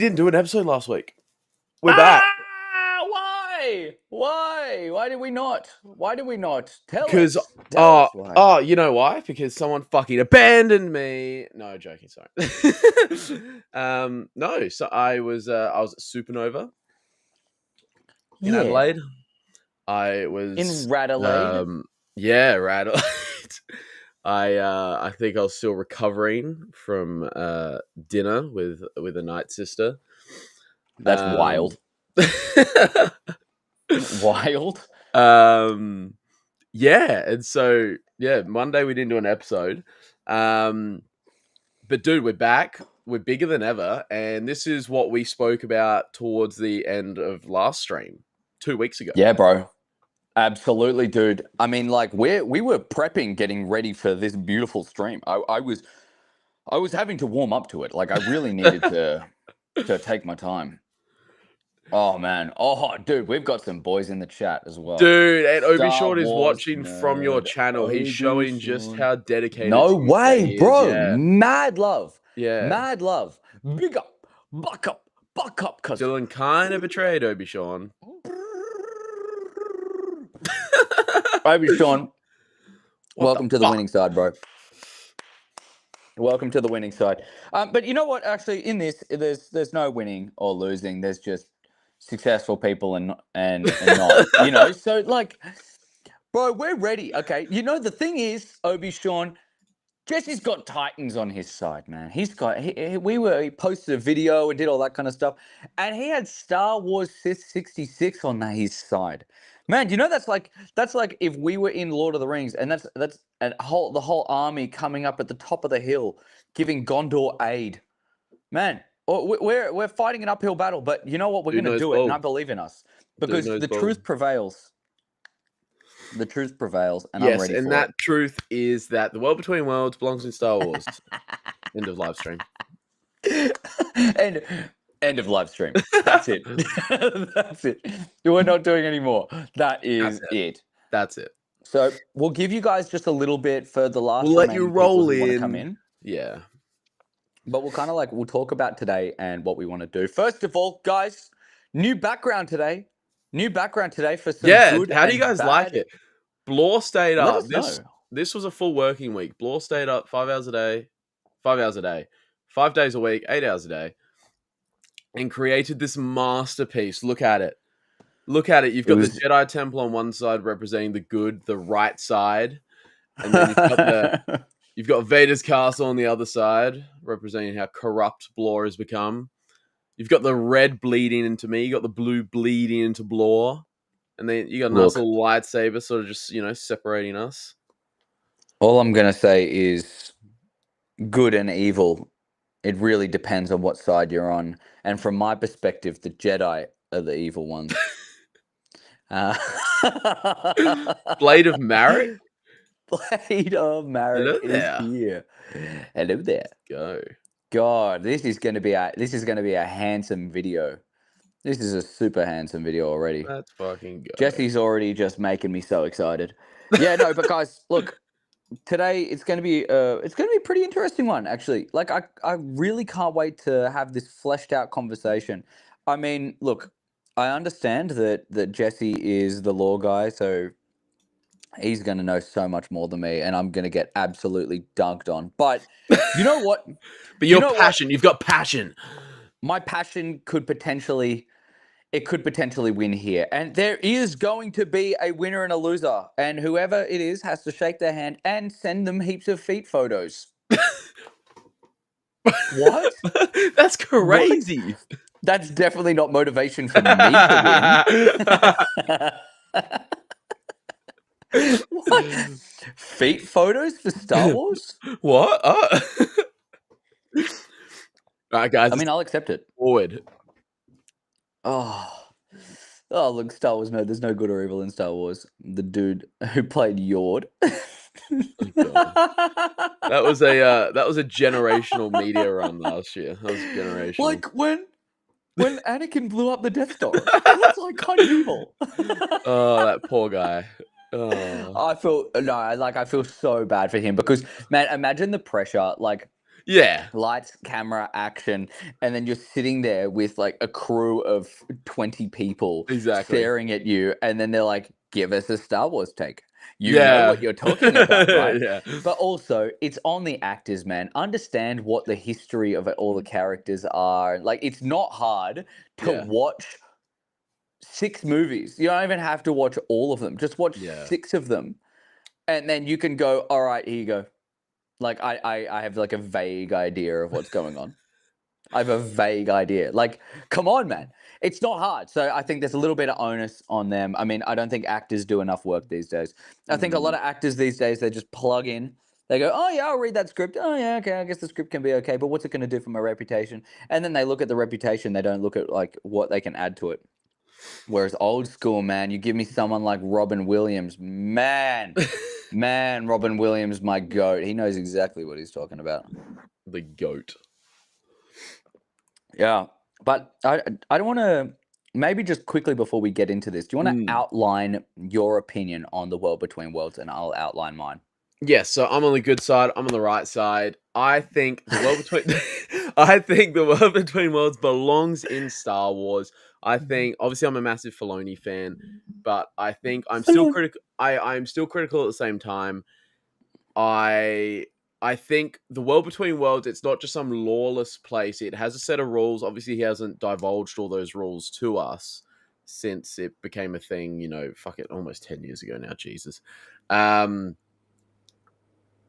Didn't do an episode last week. We're back. Why? Why did we not? Why did we not? Tell Because, us. Tell us why. you know why? Because someone fucking abandoned me. No, joking, sorry. No, so I was at Supernova in Adelaide. I was in Radelaide. Yeah, Radelaide. I think I was still recovering from dinner with a night sister. That's wild. Wild. Yeah, and so Monday we didn't do an episode. But dude, we're back. We're bigger than ever, and this is what we spoke about towards the end of last stream 2 weeks ago. Yeah, bro. Absolutely, dude. I mean, like we were prepping, getting ready for this beautiful stream. I was having to warm up to it. Like I really needed to take my time. Oh man. Oh dude, we've got some boys in the chat as well. Dude, and Obi Sean is watching from your channel. He's showing just how dedicated. No way, bro. Yeah. Mad love. Yeah. Mad love. Big up. Buck up, cousin. Dylan kind of betrayed Obi Sean. Obi Sean, welcome to the winning side, bro. Welcome to the winning side. But you know what? Actually, in this, there's no winning or losing. There's just successful people and not. You know, so like, bro, we're ready. Okay. You know, the thing is, Obi Sean, Jesse's got Titans on his side, man. He's got. He posted a video and did all that kind of stuff, and he had Star Wars 66 on his side. Man, you know that's like if we were in Lord of the Rings, and that's the whole army coming up at the top of the hill, giving Gondor aid. Man, we're fighting an uphill battle, but you know what? We're going to do it, and I believe in us because the truth prevails. The truth prevails, and I'm ready for it. Yes, and that truth is that the world between worlds belongs in Star Wars. End of live stream. End of live stream. That's it. That's it. We're not doing any more. That is it. That's it. So we'll give you guys just a little bit for the last. We'll let you roll in. Come in. Yeah. But we'll kind of we'll talk about today and what we want to do. First of all, guys, new background today. New background today for some good. How do you guys like it? Blore stayed up. This was a full working week. Blore stayed up 5 hours a day, 5 days a week, 8 hours a day, and created this masterpiece. Look at it. You've got the Jedi Temple on one side representing the good, the right side, and then you've got Vader's castle on the other side representing how corrupt Blore has become. You've got the red bleeding into me. You got the blue bleeding into Blore. And then you got a nice little lightsaber sort of just, separating us. All I'm going to say is good and evil. It really depends on what side you're on. And from my perspective, the Jedi are the evil ones. Blade of Marek? Blade of Marek is here. Hello there. Go. God, this is going to be a handsome video. This is a super handsome video already. Let's fucking go. Jesse's already just making me so excited. Yeah, no, but guys, look, today it's going to be a pretty interesting one actually. Like I really can't wait to have this fleshed out conversation. I mean, look, I understand that Jesse is the lore guy, so he's going to know so much more than me, and I'm going to get absolutely dunked on. But you know what? But your passion, you've got passion. My passion could potentially win here. And there is going to be a winner and a loser. And whoever it is has to shake their hand and send them heaps of feet photos. What? That's crazy. What? That's definitely not motivation for me to win. What? Feet photos for Star Wars? What? All right, guys. I mean, I'll accept it. Forward. Oh, look, Star Wars. No, there's no good or evil in Star Wars. The dude who played Yord. That was a generational media run last year. That was generational. Like when Anakin blew up the Death Star. That's like kind of evil. Oh, that poor guy. Oh. I feel so bad for him because, man, imagine the pressure. Like Yeah, lights, camera, action, and then you're sitting there with like a crew of 20 people exactly. staring at you, and then they're like, give us a Star Wars take. You know Yeah. what you're talking about, right? Yeah. But also, it's on the actors, man. Understand what the history of all the characters are. Like, it's not hard to Yeah. watch 6 movies. You don't even have to watch all of them. Just watch Yeah. 6 of them, and then you can go, all right, here you go. Like, I have like a vague idea of what's going on. I have a vague idea. Like, come on, man. It's not hard. So I think there's a little bit of onus on them. I mean, I don't think actors do enough work these days. I think a lot of actors these days, they just plug in. They go, oh, yeah, I'll read that script. Oh, yeah, okay, I guess the script can be okay, but what's it going to do for my reputation? And then they look at the reputation. They don't look at, like, what they can add to it. Whereas old school, man, you give me someone like Robin Williams, man, Robin Williams, my goat. He knows exactly what he's talking about. The goat. Yeah, but I don't want to. Maybe just quickly before we get into this, do you want to outline your opinion on the World Between Worlds, and I'll outline mine. Yes, so I'm on the good side. I'm on the right side. I think the world between I think the world between worlds belongs in Star Wars. I think obviously I'm a massive Filoni fan, but I think I'm still critical. I'm still critical at the same time. I think the world between worlds, it's not just some lawless place. It has a set of rules. Obviously, he hasn't divulged all those rules to us since it became a thing. You know, fuck it, almost 10 years ago now. Jesus.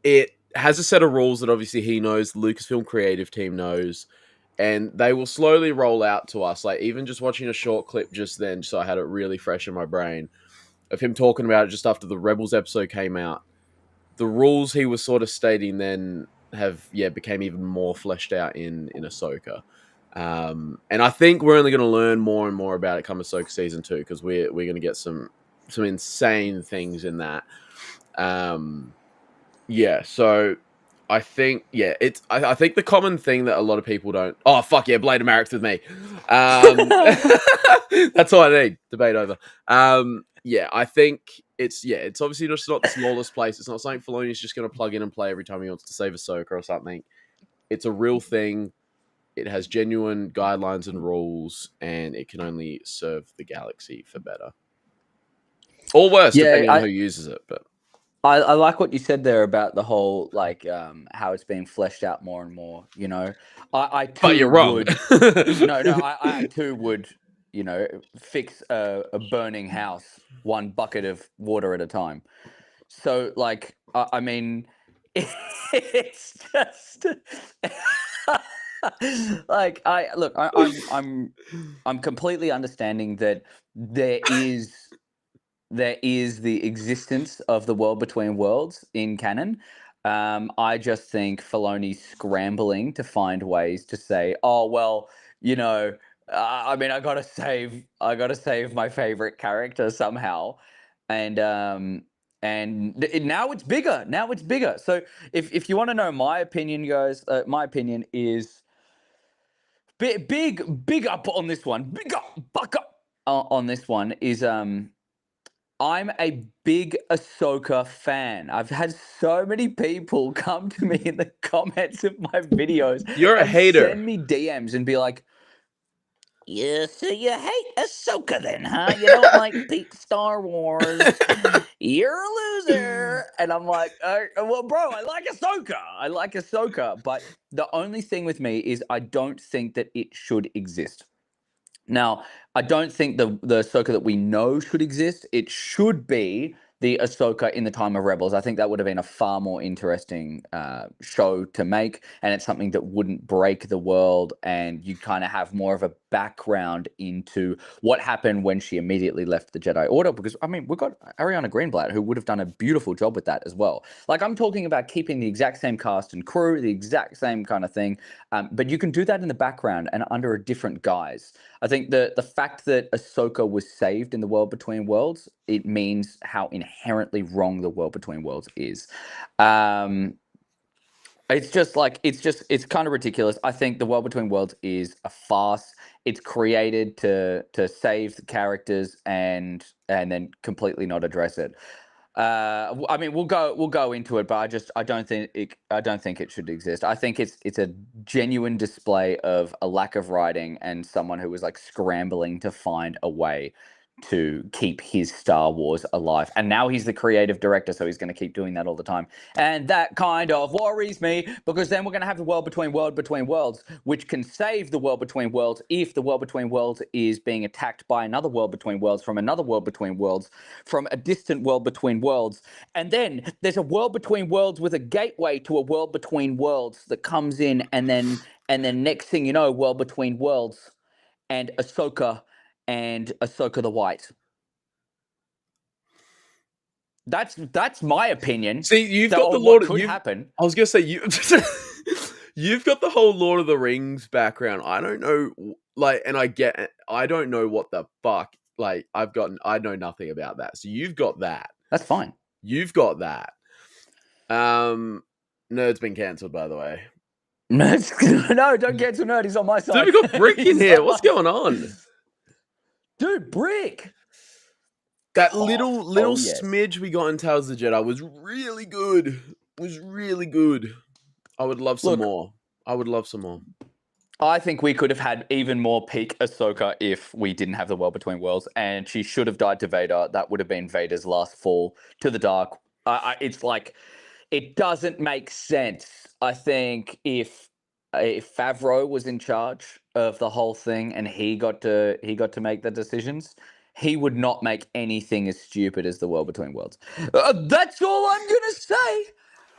It has a set of rules that obviously he knows, the Lucasfilm creative team knows, and they will slowly roll out to us. Like, even just watching a short clip just then, so I had it really fresh in my brain, of him talking about it just after the Rebels episode came out. The rules he was sort of stating then have, became even more fleshed out in Ahsoka. And I think we're only going to learn more and more about it come Ahsoka season 2, because we're going to get some insane things in that. So I think, it's I think the common thing that a lot of people don't. Oh fuck yeah, Blade of Marix with me. That's all I need. Debate over. I think it's obviously just not the smallest place. It's not something Filoni's just going to plug in and play every time he wants to save Ahsoka or something. It's a real thing. It has genuine guidelines and rules, and it can only serve the galaxy for better or worse, depending on who uses it. But I like what you said there about the whole, like, how it's being fleshed out more and more, you know. I too but you're wrong. would I too would, you know, fix a burning house one bucket of water at a time. So, like, I mean, it's just like, I'm completely understanding that there is the existence of the world between worlds in canon. I just think Filoni's scrambling to find ways to say, "Oh well, you know, I mean, I gotta save my favorite character somehow," and now it's bigger. Now it's bigger. So if you want to know my opinion, guys, my opinion is big up on this one. Big up, buck up on this one is I'm a big Ahsoka fan. I've had so many people come to me in the comments of my videos. You're a and hater. Send me DMs and be like, "Yeah, so you hate Ahsoka then, huh? You don't like peak Star Wars. You're a loser." And I'm like, well, bro, I like Ahsoka. But the only thing with me is I don't think that it should exist. Now, I don't think the Ahsoka that we know should exist. It should be the Ahsoka in the time of Rebels. I think that would have been a far more interesting show to make, and it's something that wouldn't break the world, and you kind of have more of a background into what happened when she immediately left the Jedi Order, because, I mean, we've got Ariana Greenblatt, who would have done a beautiful job with that as well. Like, I'm talking about keeping the exact same cast and crew, the exact same kind of thing, but you can do that in the background and under a different guise. I think the fact that Ahsoka was saved in the World Between Worlds, it means how inherently wrong the World Between Worlds is. It's kind of ridiculous. I think the World Between Worlds is a farce. It's created to save the characters and then completely not address it. I mean, we'll go into it, but I don't think it should exist. I think it's a genuine display of a lack of writing and someone who was like scrambling to find a way to keep his Star Wars alive. And now he's the creative director, so he's going to keep doing that all the time. And that kind of worries me, because then we're going to have the world between worlds, which can save the world between worlds if the world between worlds is being attacked by another world between worlds from another world between worlds from a distant world between worlds. And then there's a world between worlds with a gateway to a world between worlds that comes in, and then next thing you know, world between worlds and Ahsoka the White. That's my opinion. See, you've got the Lord. Could happen. I was gonna say you've got the whole Lord of the Rings background. I don't know, like, and I don't know what the fuck. Like, I know nothing about that. So you've got that. That's fine. You've got that. Nerd's been cancelled, by the way. No, don't cancel Nerd. He's on my side. Dude, we got Brick in here. What's going on? Dude, Brick. That little smidge we got in Tales of the Jedi was really good. I would love some more. I think we could have had even more peak Ahsoka if we didn't have the world between worlds, and she should have died to Vader. That would have been Vader's last fall to the dark. It's like, it doesn't make sense. I think if Favreau was in charge of the whole thing and he got to make the decisions, he would not make anything as stupid as the world between worlds. That's all I'm gonna say.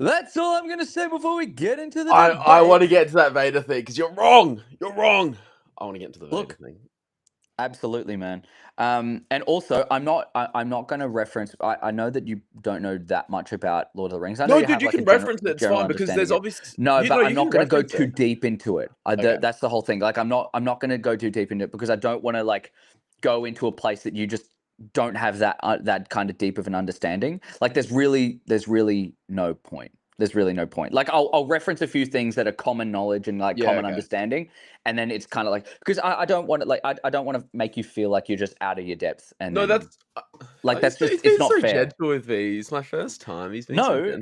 That's all I'm gonna say before we get into the debate. I want to get to that Vader thing because you're wrong. I want to get into the Vader thing. Absolutely, man. And also, I'm not going to reference. I know that you don't know that much about Lord of the Rings. I know you can reference it. It's fine because there's obviously but I'm not going to go too deep into it. That's the whole thing. Like, I'm not going to go too deep into it because I don't want to like go into a place that you just don't have that kind of deep of an understanding. Like, there's really no point. Like, I'll reference a few things that are common knowledge and like common understanding, and then it's kind of like, because I don't want to I don't want to make you feel like you're just out of your depth. And no, that's like that's just it's not so fair. Gentle with me. It's my first time. He's been no.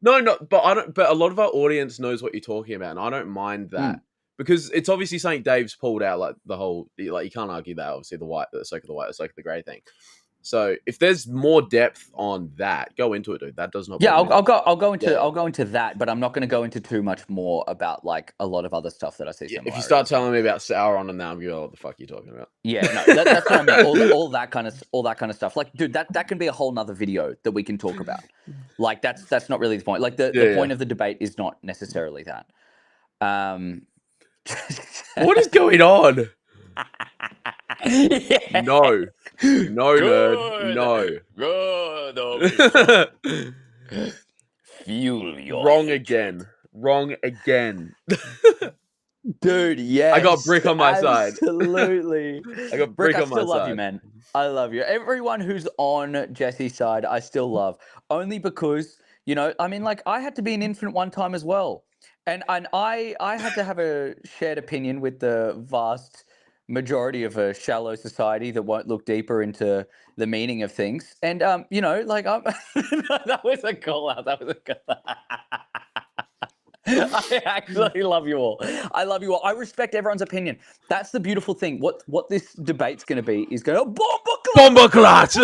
But I don't. But a lot of our audience knows what you're talking about, and I don't mind that because it's obviously something Dave's pulled out. Like the whole, like, you can't argue that. Obviously, the Ahsoka the grey thing. So if there's more depth on that, go into it, dude. That does not. Yeah, I'll go into that, but I'm not going to go into too much more about like a lot of other stuff that I see. If you start telling me about Sauron and that, I'm going, what the fuck are you talking about? Yeah, no, that's what I mean. All that kind of stuff. Like, dude, that can be a whole nother video that we can talk about. Like, that's not really the point. Like, the point of the debate is not necessarily that. What is going on? No, nerd, no. Good. Fuel your wrong again. Dude, yes. I got Brick on my side. Absolutely. I got Brick on my side. I still love you, man. I love you. Everyone who's on Jesse's side, I still love. Only because, you know, I mean, like, I had to be an infant one time as well. And I had to have a shared opinion with the vast majority of a shallow society that won't look deeper into the meaning of things. And you know, like, that was a call out. I actually love you all. I love you all. I respect everyone's opinion. That's the beautiful thing. What this debate's going to be is going to Bomba Clat.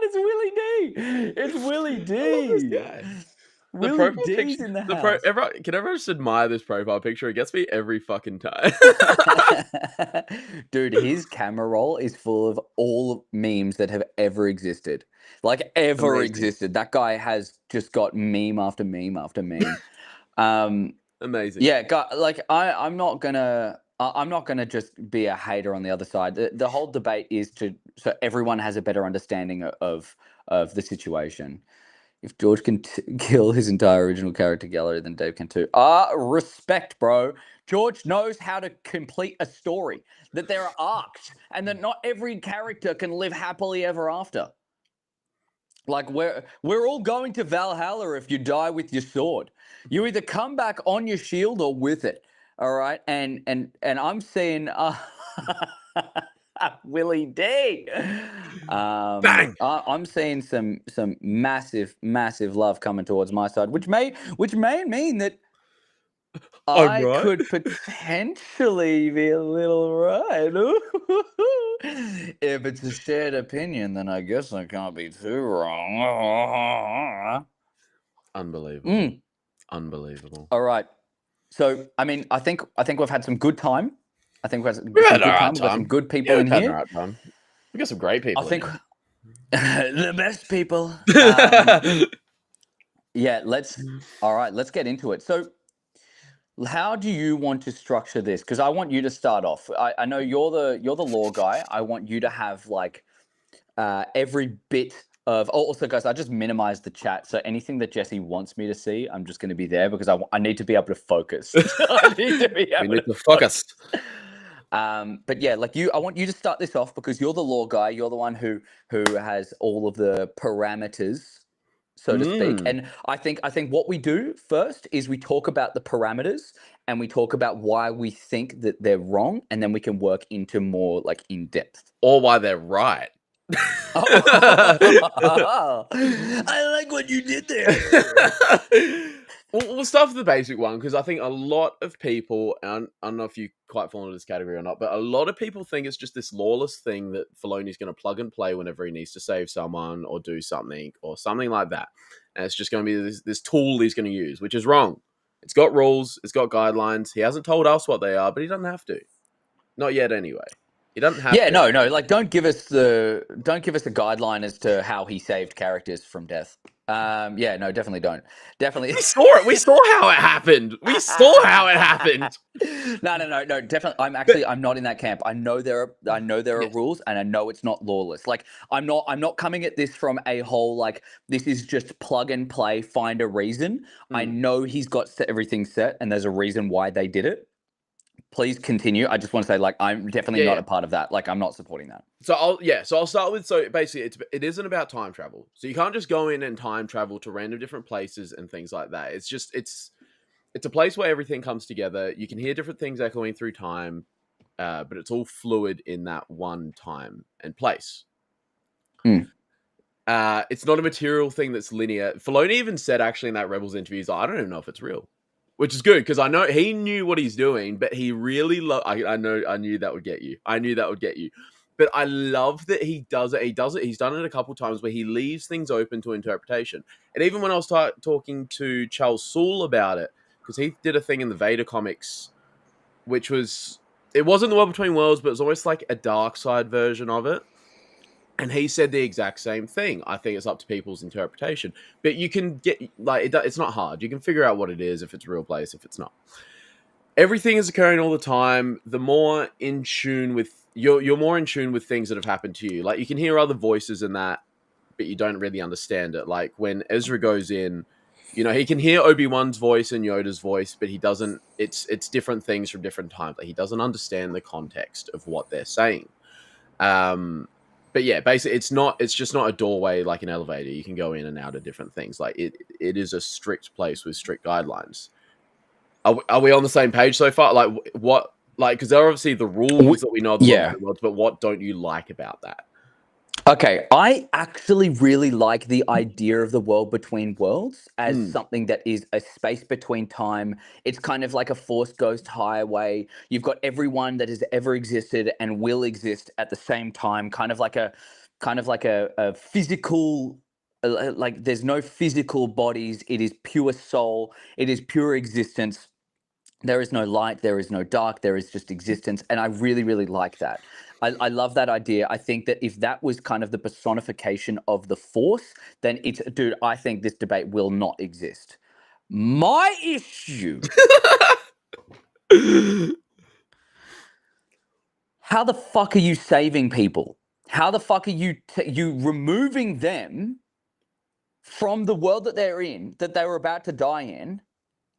It's Willie D. It's Willie D. Willie D's in the house. Can everyone just admire this profile picture? It gets me every fucking time. Dude, his camera roll is full of all memes that have ever existed. Like, ever existed. That guy has just got meme after meme after meme. Amazing. Yeah, like, I'm not gonna just be a hater on the other side. The whole debate is so everyone has a better understanding of the situation. If George can kill his entire original character gallery, then Dave can too. Respect, bro. George knows how to complete a story, that there are arcs, and that not every character can live happily ever after. Like, we're all going to Valhalla if you die with your sword. You either come back on your shield or with it. All right, and I'm seeing Willie D. Bang! I'm seeing some massive love coming towards my side, which may mean that I'm I right. could potentially be a little right. If it's a shared opinion, then I guess I can't be too wrong. Unbelievable. Unbelievable. All right. So, I mean, I think we've had some good time. I think we've had We've some had good all right time. We've got some time. good people Yeah, in we've had all here. right time. We got some great people I think in the best people. here. Yeah, let's get into it. So, how do you want to structure this? Because I want you to start off. I know you're the law guy. I want you to have like every bit of. Oh, also, guys, I just minimized the chat, so anything that Jesse wants me to see, I'm just going to be there because I need to be able to focus. I need to be able We need to focus. But yeah, like I want you to start this off because you're the law guy. You're the one who has all of the parameters, so to speak. And I think what we do first is we talk about the parameters and we talk about why we think that they're wrong, and then we can work into more like in depth. Or why they're right. I like what you did there. We'll start with the basic one because I think a lot of people, and I don't know if you quite fall into this category or not, but a lot of people think it's just this lawless thing that Filoni's going to plug and play whenever he needs to save someone or do something or something like that. And it's just going to be this tool he's going to use, which is wrong. It's got rules, it's got guidelines. He hasn't told us what they are, but he doesn't have to. Not yet, anyway. He doesn't have to. Yeah, no. Like, don't give us a guideline as to how he saved characters from death. Yeah, no, definitely don't. Definitely. We saw it. We saw how it happened. We saw how it happened. No. Definitely. I'm not in that camp. I know there are Yes. rules, and I know it's not lawless. Like, I'm not coming at this from a whole like this is just plug and play, find a reason. I know he's got everything set, and there's a reason why they did it. Please continue. I just want to say, like, I'm definitely not a part of that. Like, I'm not supporting that. So I'll start with, so basically it isn't about time travel. So you can't just go in and time travel to random different places and things like that. It's just it's a place where everything comes together. You can hear different things echoing through time, but it's all fluid in that one time and place. It's not a material thing that's linear. Filoni even said actually in that Rebels interview, he's like, I don't even know if it's real. Which is good because I know he knew what he's doing, but he really I knew that would get you. I knew that would get you. But I love that he does it. He's done it a couple times where he leaves things open to interpretation. And even when I was talking to Charles Soule about it, because he did a thing in the Vader comics, which it wasn't the World Between Worlds, but it was almost like a dark side version of it. And he said the exact same thing. I think it's up to people's interpretation. But you can get, like, it's not hard. You can figure out what it is, if it's a real place, if it's not. Everything is occurring all the time. The more in tune with, you're more in tune with things that have happened to you. Like, you can hear other voices in that, but you don't really understand it. Like, when Ezra goes in, he can hear Obi-Wan's voice and Yoda's voice, but he doesn't, it's different things from different times. Like, he doesn't understand the context of what they're saying. But yeah, basically, it's just not a doorway like an elevator. You can go in and out of different things. Like, it is a strict place with strict guidelines. Are we on the same page so far? Like, what, like, because there are obviously the rules that we know of the world, but what don't you like about that? Okay, I actually really like the idea of the world between worlds as something that is a space between time. It's kind of like a Force Ghost highway. You've got everyone that has ever existed and will exist at the same time, kind of like a physical, like there's no physical bodies. It is pure soul. It is pure existence. There is no light, there is no dark, there is just existence. And I really, really like that. I love that idea. I think that if that was kind of the personification of the Force, then dude, I think this debate will not exist. My issue. How the fuck are you saving people? How the fuck are you removing them from the world that they're in, that they were about to die in,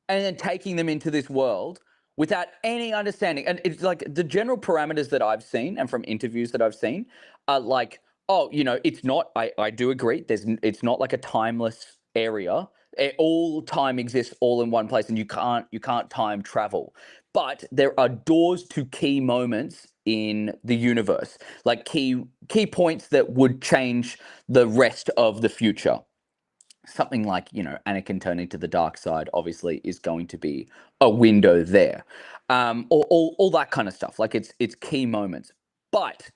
and then taking them into this world without any understanding? And it's like the general parameters that I've seen and from interviews that I've seen are like, oh, it's not, I do agree, it's not like a timeless area. All time exists all in one place, and you can't time travel. But there are doors to key moments in the universe, like key points that would change the rest of the future. Something like, Anakin turning to the dark side obviously is going to be a window there, or all that kind of stuff. Like it's key moments. But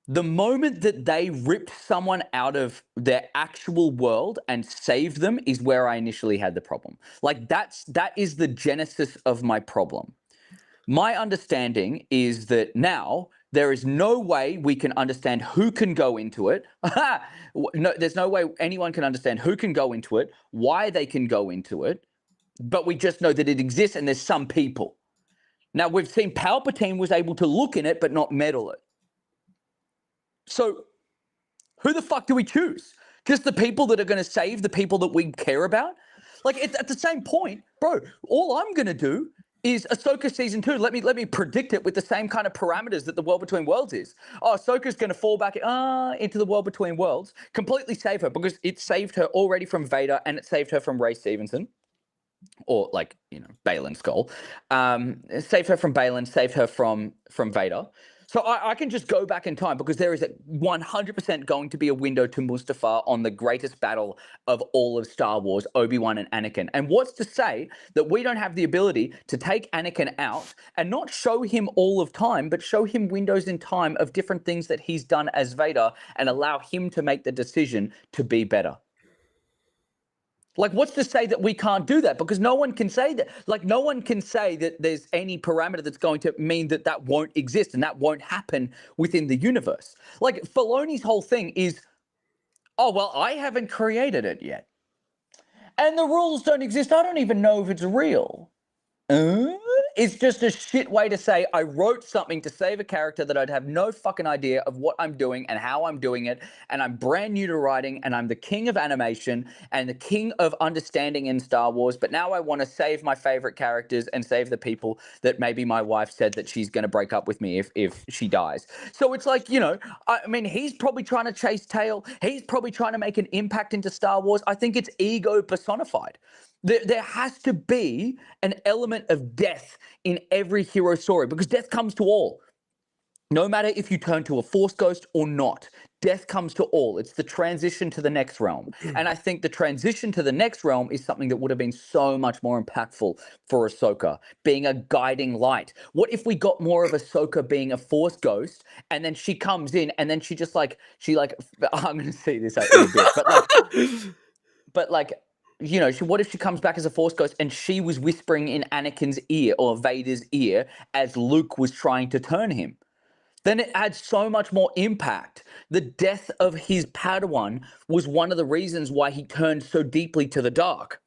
the moment that they ripped someone out of their actual world and saved them is where I initially had the problem. Like that is the genesis of my problem. My understanding is that now there is no way we can understand who can go into it. No, there's no way anyone can understand who can go into it, why they can go into it, but we just know that it exists and there's some people. Now, we've seen Palpatine was able to look in it but not meddle it. So who the fuck do we choose? Just the people that are going to save the people that we care about? Like, it's at the same point, bro, all I'm going to do is Ahsoka season 2. Let me predict it with the same kind of parameters that the World Between Worlds is. Oh, Ahsoka's going to fall back into the World Between Worlds, completely save her because it saved her already from Vader and it saved her from Ray Stevenson. Or Baylan Skull. Saved her from Baylan, saved her from Vader. So I can just go back in time because there is 100% going to be a window to Mustafar on the greatest battle of all of Star Wars, Obi-Wan and Anakin. And what's to say that we don't have the ability to take Anakin out and not show him all of time, but show him windows in time of different things that he's done as Vader and allow him to make the decision to be better? Like, what's to say that we can't do that? Because no one can say that. Like, no one can say that there's any parameter that's going to mean that won't exist and that won't happen within the universe. Like, Filoni's whole thing is, oh, well, I haven't created it yet. And the rules don't exist. I don't even know if it's real. It's just a shit way to say I wrote something to save a character that I'd have no fucking idea of what I'm doing and how I'm doing it, and I'm brand new to writing, and I'm the king of animation and the king of understanding in Star Wars, but now I want to save my favorite characters and save the people that maybe my wife said that she's going to break up with me if she dies. So it's like, I mean, he's probably trying to chase tail. He's probably trying to make an impact into Star Wars. I think it's ego personified. There has to be an element of death in every hero story because death comes to all. No matter if you turn to a Force ghost or not, death comes to all. It's the transition to the next realm. And I think the transition to the next realm is something that would have been so much more impactful for Ahsoka, being a guiding light. What if we got more of Ahsoka being a Force ghost and then she comes in and then she I'm going to see this in a bit, but what if she comes back as a Force ghost and she was whispering in Anakin's ear or Vader's ear as Luke was trying to turn him? Then it adds so much more impact. The death of his Padawan was one of the reasons why he turned so deeply to the dark.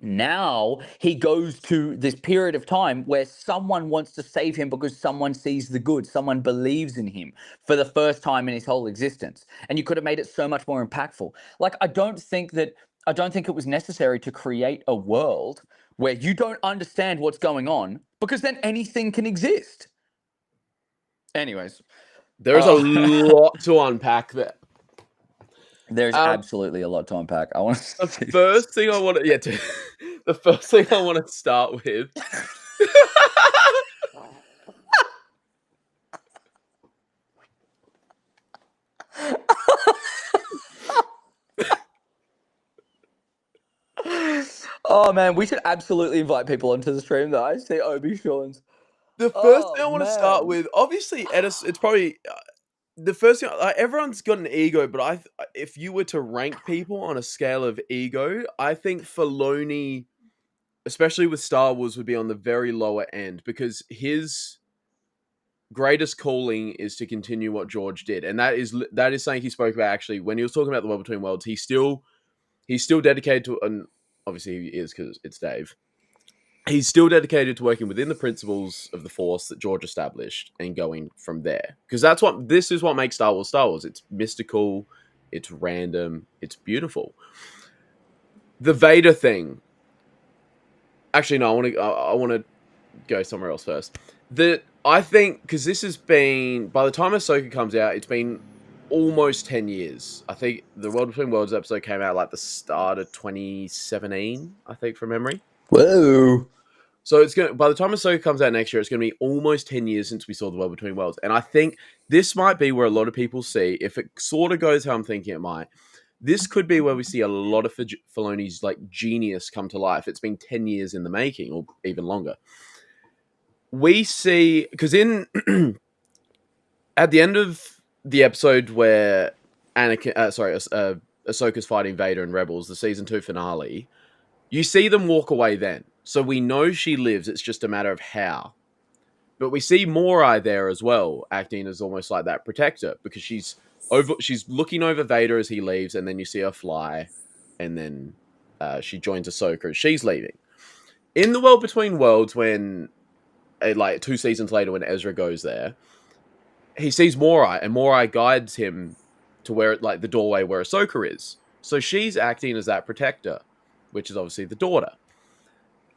Now he goes to this period of time where someone wants to save him because someone sees the good, someone believes in him for the first time in his whole existence. And you could have made it so much more impactful. Like, I don't think it was necessary to create a world where you don't understand what's going on, because then anything can exist. Anyways, there's a lot to unpack there. There's absolutely a lot to unpack. The first thing I want to start with. Oh man, we should absolutely invite people onto the stream though. I see Obi Sean's. The first thing I want to start with, obviously, Edis, it's probably the first thing. Everyone's got an ego, but if you were to rank people on a scale of ego, I think Filoni, especially with Star Wars, would be on the very lower end because his greatest calling is to continue what George did, and that is something he spoke about actually when he was talking about the World Between Worlds. He's still dedicated to, and obviously he is because it's Dave. He's still dedicated to working within the principles of the Force that George established and going from there. Because this is what makes Star Wars Star Wars. It's mystical, it's random, it's beautiful. The Vader thing. Actually, no, I want to go somewhere else first. I think, because this has been, by the time Ahsoka comes out, it's been almost 10 years. I think the World Between Worlds episode came out like the start of 2017, I think, from memory. Whoa. So it's gonna by the time Ahsoka comes out next year, it's gonna be almost 10 years since we saw the World Between Worlds. And I think this might be where a lot of people see, if it sort of goes how I'm thinking it might, this could be where we see a lot of Filoni's like genius come to life. It's been 10 years in the making, or even longer. We see because in at the end of the episode where Ahsoka's fighting Vader and Rebels, the season 2 finale, you see them walk away then. So we know she lives, it's just a matter of how. But we see Morai there as well, acting as almost like that protector, because she's looking over Vader as he leaves, and then you see her fly, and then she joins Ahsoka as she's leaving. In the World Between Worlds, when like 2 seasons later, when Ezra goes there, he sees Morai, and Morai guides him to where, like, the doorway where Ahsoka is. So she's acting as that protector, which is obviously the daughter.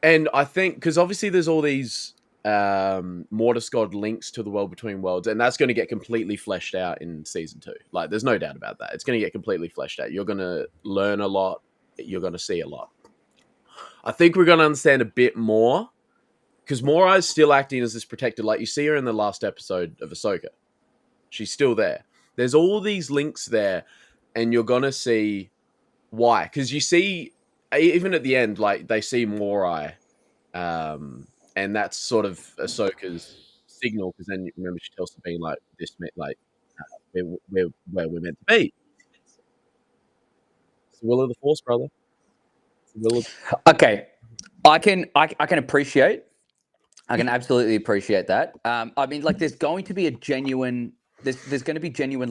And I think, because obviously there's all these Mortis God links to the World Between Worlds, and that's going to get completely fleshed out in season 2. Like, there's no doubt about that. It's going to get completely fleshed out. You're going to learn a lot. You're going to see a lot. I think we're going to understand a bit more, because Morai is still acting as this protector. Like, you see her in the last episode of Ahsoka. She's still there. There's all these links there, and you're going to see why. Because you see, even at the end, like, they see Morai, and that's sort of Ahsoka's signal, because then, remember, she tells Sabine, like, this, like, where we're meant to be. It's the will of the Force, brother. It's the will of... Okay, I can appreciate. I can absolutely appreciate that. I mean, like, there's going to be genuine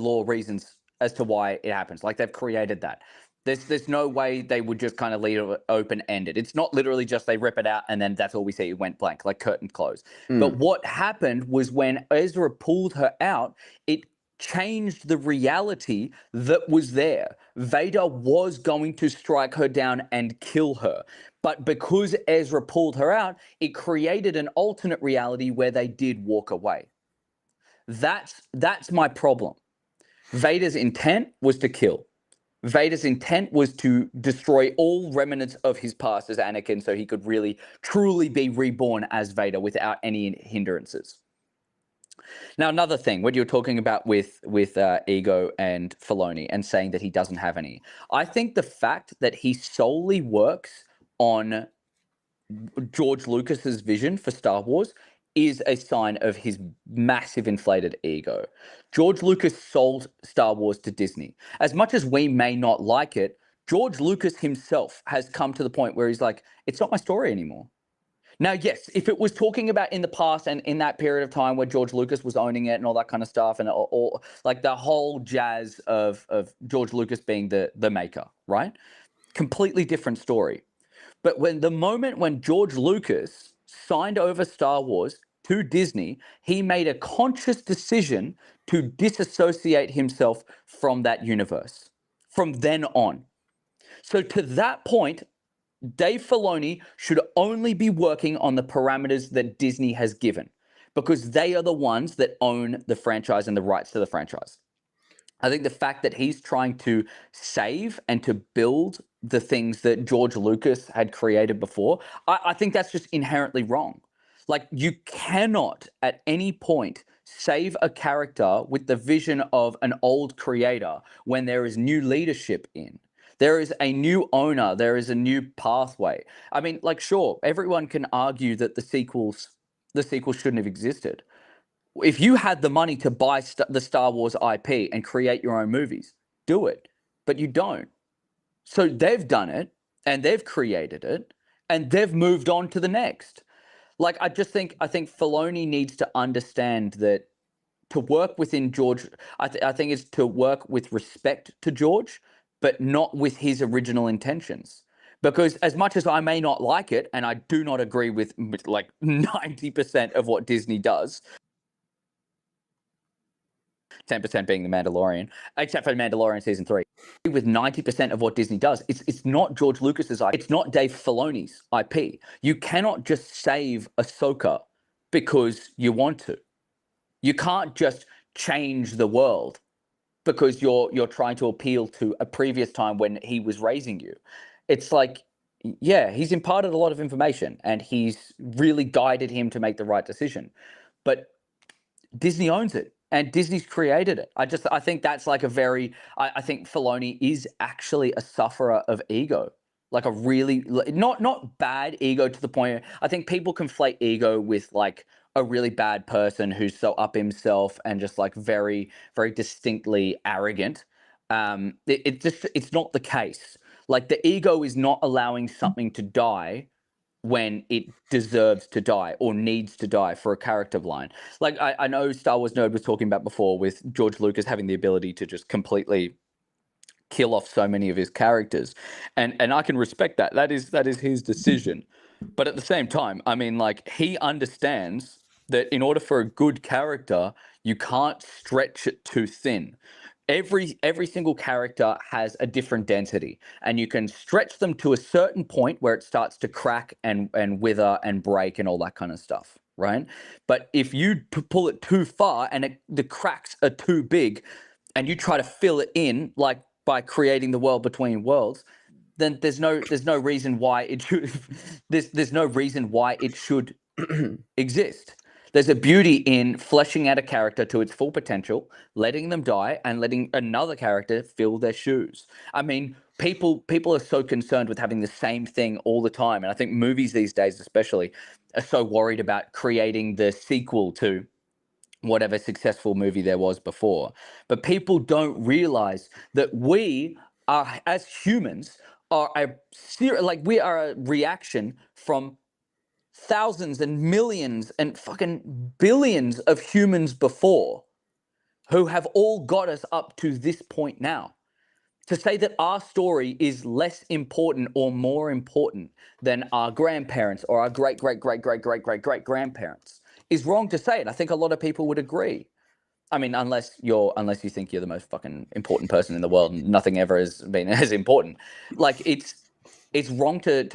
law reasons as to why it happens. Like, they've created that. There's no way they would just kind of leave it open-ended. It's not literally just they rip it out and then that's all we see. It went blank, like curtain close. But what happened was when Ezra pulled her out, it changed the reality that was there. Vader was going to strike her down and kill her. But because Ezra pulled her out, it created an alternate reality where they did walk away. That's my problem. Vader's intent was to kill. Vader's intent was to destroy all remnants of his past as Anakin so he could really, truly be reborn as Vader without any hindrances. Now, another thing, what you're talking about with Ego and Filoni and saying that he doesn't have any, I think the fact that he solely works on George Lucas's vision for Star Wars is a sign of his massive inflated ego. George Lucas sold Star Wars to Disney. As much as we may not like it, George Lucas himself has come to the point where he's like, it's not my story anymore. Now, yes, if it was talking about in the past and in that period of time where George Lucas was owning it and all that kind of stuff, and all like the whole jazz of George Lucas being the maker, right? Completely different story. But the moment when George Lucas signed over Star Wars to Disney, he made a conscious decision to disassociate himself from that universe from then on. So to that point, Dave Filoni should only be working on the parameters that Disney has given, because they are the ones that own the franchise and the rights to the franchise. I think the fact that he's trying to save and to build the things that George Lucas had created before, I think that's just inherently wrong. Like, you cannot at any point save a character with the vision of an old creator when there is new leadership in. There is a new owner. There is a new pathway. I mean, like, sure, everyone can argue that the sequels shouldn't have existed. If you had the money to buy the Star Wars IP and create your own movies, do it. But you don't. So they've done it, and they've created it, and they've moved on to the next. Like, I think Filoni needs to understand that to work within George, I think it's to work with respect to George, but not with his original intentions. Because as much as I may not like it, and I do not agree with like 90% of what Disney does, 10% being The Mandalorian, except for Mandalorian Season 3. With 90% of what Disney does, it's not George Lucas's IP. It's not Dave Filoni's IP. You cannot just save Ahsoka because you want to. You can't just change the world because you're trying to appeal to a previous time when he was raising you. It's like, yeah, he's imparted a lot of information and he's really guided him to make the right decision. But Disney owns it and Disney's created it. I think that's like a very, I think Filoni is actually a sufferer of ego, like a really, not bad ego to the point. I think people conflate ego with like a really bad person who's so up himself and just like very, very distinctly arrogant. It's not the case. Like the ego is not allowing something to die when it deserves to die or needs to die for a character line. Like I know Star Wars Nerd was talking about before with George Lucas having the ability to just completely kill off so many of his characters. And I can respect that. That is his decision. But at the same time, I mean, like, he understands that in order for a good character, you can't stretch it too thin. Every single character has a different density, and you can stretch them to a certain point where it starts to crack and wither and break and all that kind of stuff, right? But if you pull it too far and the cracks are too big, and you try to fill it in, like by creating the world between worlds, then there's no reason why it should there's no reason why it should exist. There's a beauty in fleshing out a character to its full potential, letting them die, and letting another character fill their shoes. I mean, people are so concerned with having the same thing all the time, and I think movies these days especially are so worried about creating the sequel to whatever successful movie there was before. But people don't realize that we are, as humans, are we are a reaction from thousands and millions and fucking billions of humans before who have all got us up to this point now. To say that our story is less important or more important than our grandparents or our great great great great great great great grandparents is wrong to say it. I think a lot of people would agree. I mean, unless you think you're the most fucking important person in the world and nothing ever has been as important. Like, it's wrong to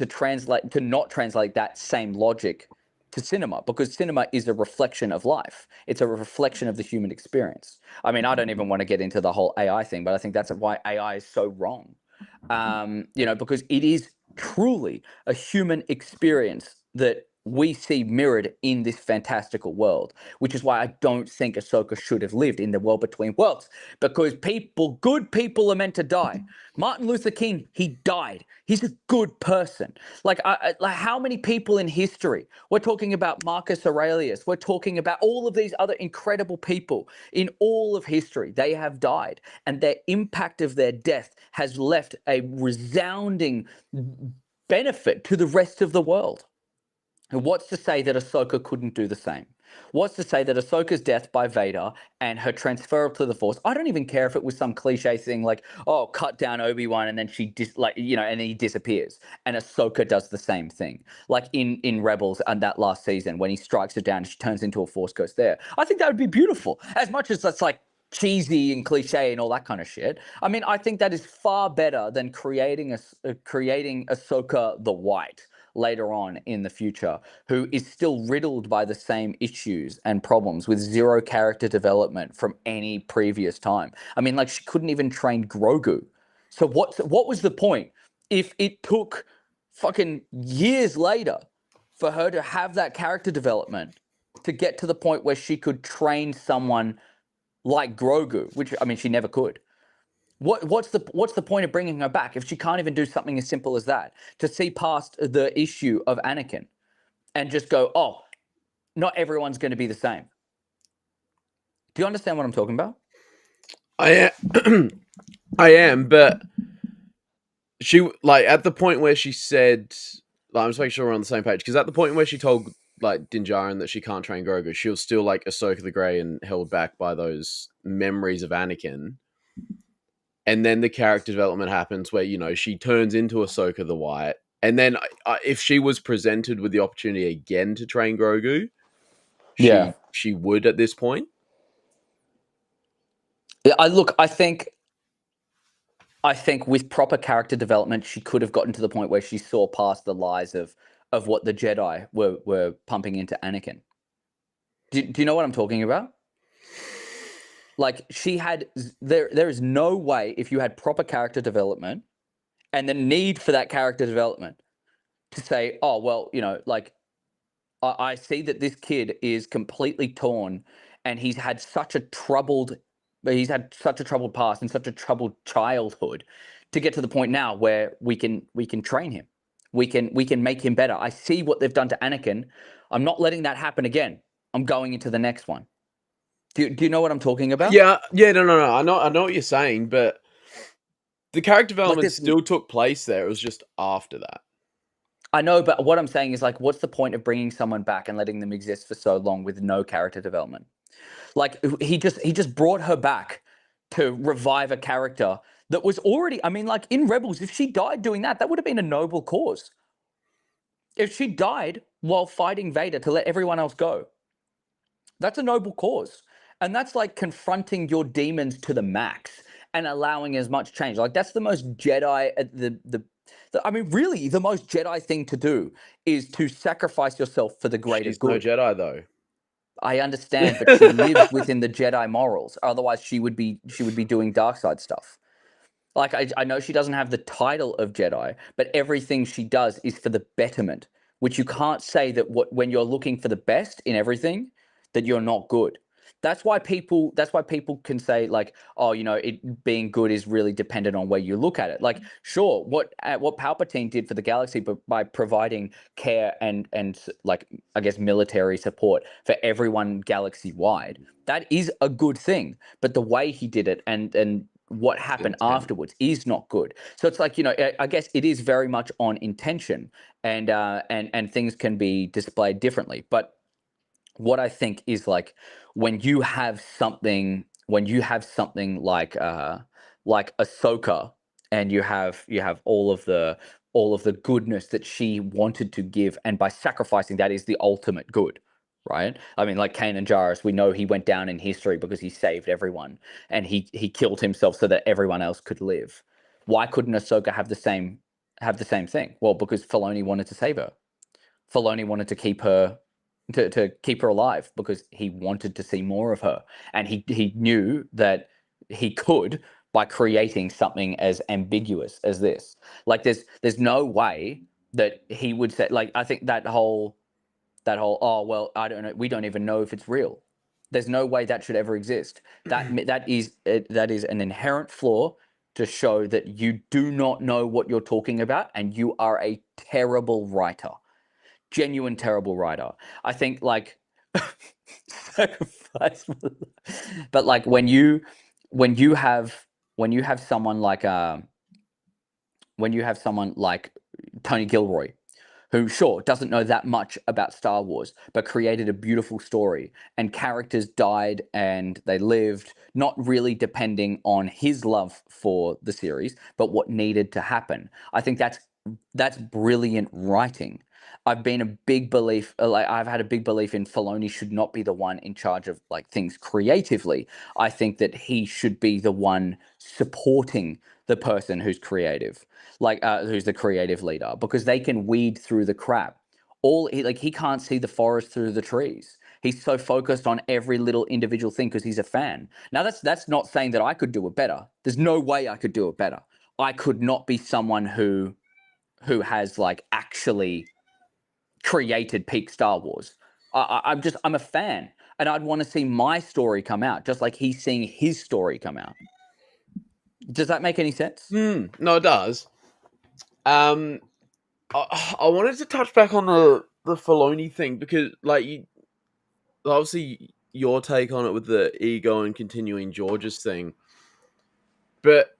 not translate that same logic to cinema, because cinema is a reflection of life. It's a reflection of the human experience. I mean, I don't even want to get into the whole AI thing, but I think that's why AI is so wrong. Because it is truly a human experience that we see mirrored in this fantastical world, which is why I don't think Ahsoka should have lived in the world between worlds, because good people are meant to die. Martin Luther King, he died. He's a good person. Like how many people in history? We're talking about Marcus Aurelius. We're talking about all of these other incredible people in all of history. They have died, and their impact of their death has left a resounding benefit to the rest of the world. And what's to say that Ahsoka couldn't do the same? What's to say that Ahsoka's death by Vader and her transfer to the Force, I don't even care if it was some cliche thing like, oh, cut down Obi-Wan and then and then he disappears. And Ahsoka does the same thing. Like in Rebels and that last season when he strikes her down and she turns into a Force ghost there. I think that would be beautiful. As much as that's like cheesy and cliche and all that kind of shit. I mean, I think that is far better than creating Ahsoka the White later on in the future, who is still riddled by the same issues and problems with zero character development from any previous time. I mean, like, she couldn't even train Grogu. So what was the point if it took fucking years later for her to have that character development to get to the point where she could train someone like Grogu, which, I mean, she never could. What's the point of bringing her back if she can't even do something as simple as that? To see past the issue of Anakin and just go, oh, not everyone's going to be the same. Do you understand what I'm talking about? I am, but she, like, at the point where she said, like, I'm just making sure we're on the same page, because at the point where she told, like, Din Djarin that she can't train Grogu, she was still like Ahsoka the Grey and held back by those memories of Anakin. And then the character development happens where, she turns into Ahsoka the White. And then if she was presented with the opportunity again to train Grogu, she would at this point. I think with proper character development, she could have gotten to the point where she saw past the lies of what the Jedi were pumping into Anakin. Do you know what I'm talking about? Like, there is no way, if you had proper character development and the need for that character development, to say, oh well, like I see that this kid is completely torn, and he's had such a troubled past and such a troubled childhood, to get to the point now where we can train him, we can make him better. I see what they've done to Anakin. I'm not letting that happen again. I'm going into the next one. Do you know what I'm talking about? Yeah, no. I know what you're saying, but the character Like development this. still took place there. It was just after that. I know, but what I'm saying is, like, what's the point of bringing someone back and letting them exist for so long with no character development? Like he just brought her back to revive a character that was already. I mean, like in Rebels, if she died doing that, that would have been a noble cause. If she died while fighting Vader to let everyone else go, that's a noble cause, and that's like confronting your demons to the max and allowing as much change. Like that's the most Jedi. I mean, really, the most Jedi thing to do is to sacrifice yourself for the greater She's no good. Jedi though. I understand, but she lives within the Jedi morals. Otherwise, she would be doing dark side stuff. Like I know she doesn't have the title of Jedi, but everything she does is for the betterment. Which you can't say that when you're looking for the best in everything, that you're not good. That's why people can say like, oh, it being good is really dependent on where you look at it. Like, sure, what Palpatine did for the galaxy, but by providing care and like, I guess, military support for everyone galaxy wide, that is a good thing. But the way he did it and what happened Intent. afterwards is not good. So it's like, I guess it is very much on intention, and things can be displayed differently. But what I think is, like, when you have something like Ahsoka, and you have all of the goodness that she wanted to give, and by sacrificing that is the ultimate good, right? I mean, like Kanan Jarrus, we know he went down in history because he saved everyone, and he killed himself so that everyone else could live. Why couldn't Ahsoka have the same thing? Well, because Filoni wanted to save her. Filoni wanted to keep her alive because he wanted to see more of her, and he knew that he could, by creating something as ambiguous as this. Like there's no way that he would say, like, I think that whole, oh well, I don't know, we don't even know if it's real. There's no way that should ever exist. That is an inherent flaw to show that you do not know what you're talking about, and you are a terrible writer. Genuine terrible writer. I think, like, sacrifice. But like when you have someone like Tony Gilroy, who, sure, doesn't know that much about Star Wars, but created a beautiful story, and characters died and they lived, not really depending on his love for the series, but what needed to happen. I think that's brilliant writing. I've had a big belief in Filoni should not be the one in charge of, like, things creatively. I think that he should be the one supporting the person who's creative, like, who's the creative leader, because they can weed through the crap. He can't see the forest through the trees. He's so focused on every little individual thing because he's a fan. Now that's not saying that I could do it better. There's no way I could do it better. I could not be someone who has, like, actually created peak Star Wars. I'm a fan, and I'd want to see my story come out just like he's seeing his story come out. Does that make any sense? No, it does. I wanted to touch back on the Filoni thing because, like, obviously your take on it with the ego and continuing George's thing, but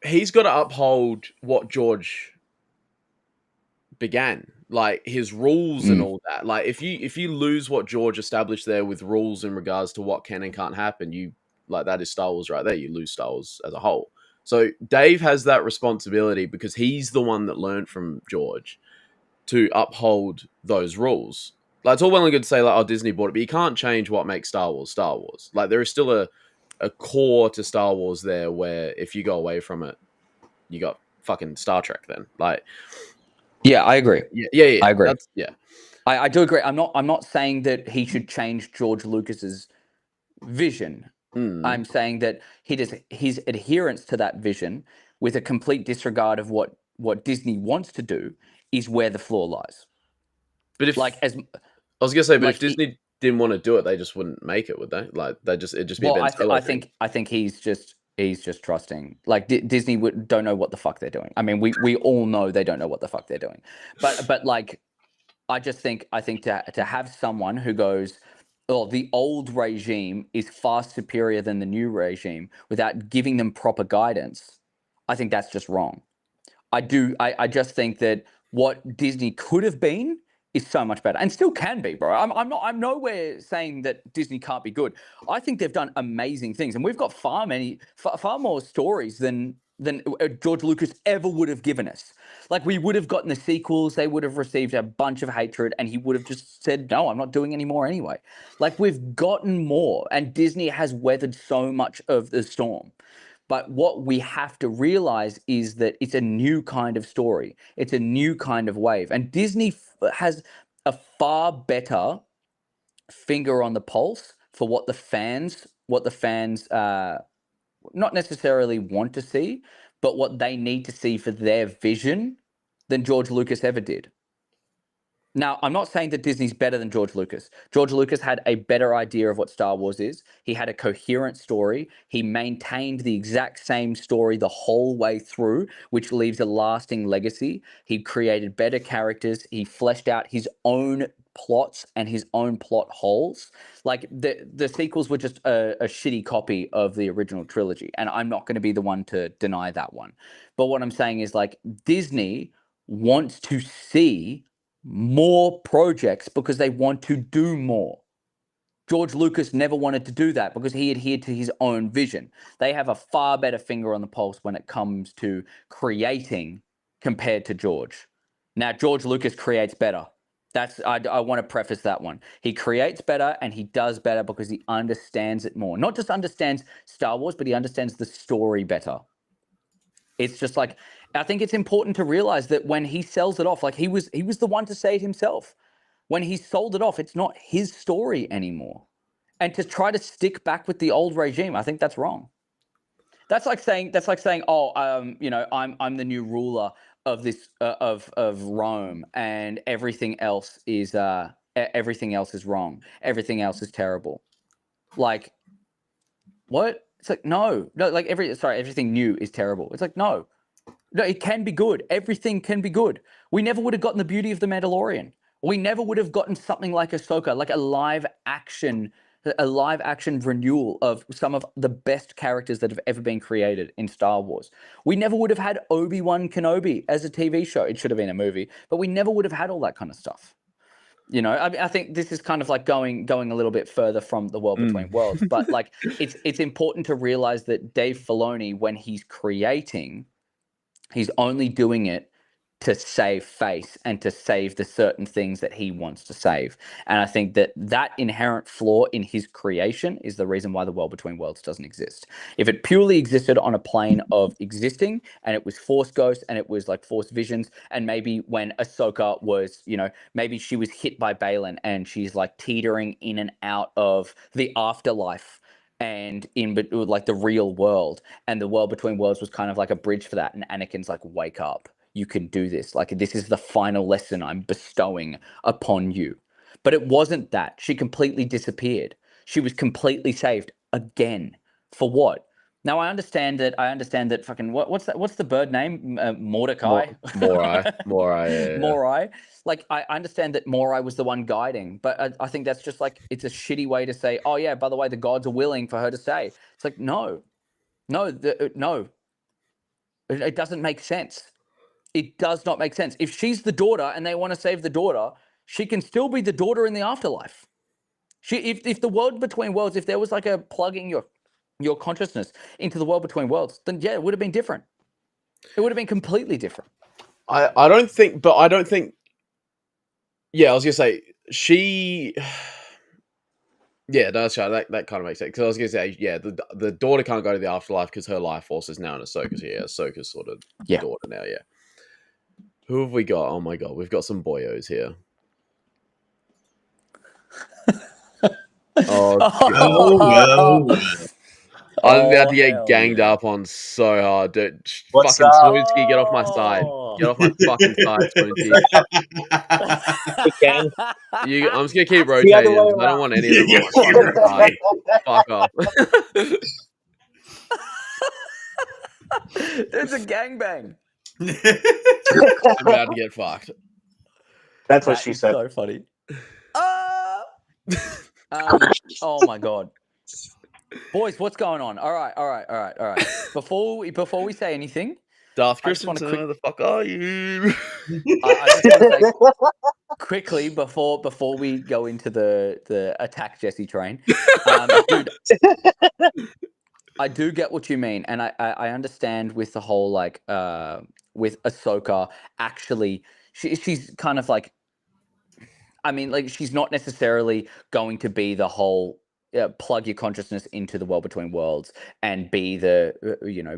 he's got to uphold what George began, like his rules and all that. Like, if you lose what George established there with rules in regards to what can and can't happen, you, like, that is Star Wars right there. You lose Star Wars as a whole. So Dave has that responsibility because he's the one that learned from George to uphold those rules. Like, it's all well and good to say, like, oh, Disney bought it, but you can't change what makes Star Wars Star Wars. Like, there is still a core to Star Wars there where if you go away from it, you got fucking Star Trek then. Like, yeah, I agree. Yeah. I agree. Yeah. I do agree. I'm not saying that he should change George Lucas's vision. I'm saying that his adherence to that vision, with a complete disregard of what Disney wants to do, is where the flaw lies. But if Like, as I was gonna say, but like, if Disney didn't want to do it, they just wouldn't make it, would they? Like it'd just be a well, Ben Solo I thing. think he's just trusting. Like Disney don't know what the fuck they're doing. I mean, we all know they don't know what the fuck they're doing. But like, I think to have someone who goes, oh, the old regime is far superior than the new regime without giving them proper guidance, I think that's just wrong. I just think that what Disney could have been is so much better and still can be, bro. I'm nowhere saying that Disney can't be good. I think they've done amazing things, and we've got far more stories than George Lucas ever would have given us. Like, we would have gotten the sequels, they would have received a bunch of hatred, and he would have just said, no, I'm not doing any more anyway. Like, we've gotten more, and Disney has weathered so much of the storm. But what we have to realize is that it's a new kind of story. It's a new kind of wave. And Disney has a far better finger on the pulse for what the fans not necessarily want to see, but what they need to see for their vision than George Lucas ever did. Now, I'm not saying that Disney's better than George Lucas. George Lucas had a better idea of what Star Wars is. He had a coherent story. He maintained the exact same story the whole way through, which leaves a lasting legacy. He created better characters. He fleshed out his own plots and his own plot holes. Like, the sequels were just a shitty copy of the original trilogy, and I'm not going to be the one to deny that one. But what I'm saying is, like, Disney wants to see more projects because they want to do more. George Lucas never wanted to do that because he adhered to his own vision. They have a far better finger on the pulse when it comes to creating compared to George. Now, George Lucas creates better. I want to preface that one. He creates better and he does better because he understands it more. Not just understands Star Wars, but he understands the story better. It's just like, I think it's important to realize that when he sells it off, like he was the one to say it himself. When he sold it off, it's not his story anymore. And to try to stick back with the old regime, I think that's wrong. That's like saying, oh, I'm the new ruler of this of Rome, and everything else is wrong. Everything else is terrible. Like, what? It's like, no, like everything new is terrible. It's like, no, it can be good. Everything can be good. We never would have gotten the beauty of The Mandalorian. We never would have gotten something like Ahsoka, like a live action renewal of some of the best characters that have ever been created in Star Wars. We never would have had Obi-Wan Kenobi as a TV show. It should have been a movie, but we never would have had all that kind of stuff. You know, I think this is kind of like going a little bit further from the world between worlds, but like it's important to realize that Dave Filoni, when he's creating, he's only doing it to save face and to save the certain things that he wants to save. And I think that inherent flaw in his creation is the reason why the world between worlds doesn't exist. If it purely existed on a plane of existing and it was Force Ghost and it was like Force Visions, and maybe when Ahsoka was, maybe she was hit by Balin and she's like teetering in and out of the afterlife and in like the real world, and the world between worlds was kind of like a bridge for that, and Anakin's like, wake up, you can do this, like this is the final lesson I'm bestowing upon you. But it wasn't that. She completely disappeared. She was completely saved again. For what? Now I understand that fucking what's the bird name? Mordecai. Morai. Yeah. Morai. Like, I understand that Morai was the one guiding, but I think that's just like, it's a shitty way to say, oh yeah, by the way, the gods are willing for her to stay. It's like, no. It doesn't make sense. It does not make sense. If she's the daughter and they want to save the daughter, she can still be the daughter in the afterlife. If the world between worlds, if there was like a plugging your consciousness into the world between worlds, then yeah, it would have been different. It would have been completely different. I don't think. Yeah, I was gonna say she. Yeah, that's right. That kind of makes sense. Because I was gonna say, yeah, the daughter can't go to the afterlife because her life force is now in Ahsoka. So yeah, Ahsoka's sort of daughter now. Yeah. Who have we got? Oh my god, we've got some boyos here. Oh, no. I'm about Oh, to get hell ganged yeah. up on so hard, dude. What's Fucking up? Spoonsky, get off my side. Oh. Get off my fucking side, Spoonsky. Again. I'm just gonna keep The other way rotating. I don't around. want any of them on my fucking side. Fuck off. There's a gangbang. I'm about to get fucked. That's what That she is said. so funny. Oh my god, boys, what's going on? All right. Before we say anything, Darth I just want Christensen, to where the fuck are you? I just want to say quickly before we go into the attack Jesse train, dude. I do get what you mean, and I understand with the whole like with Ahsoka. Actually, she's kind of like, I mean, like she's not necessarily going to be the whole plug your consciousness into the world between worlds and be the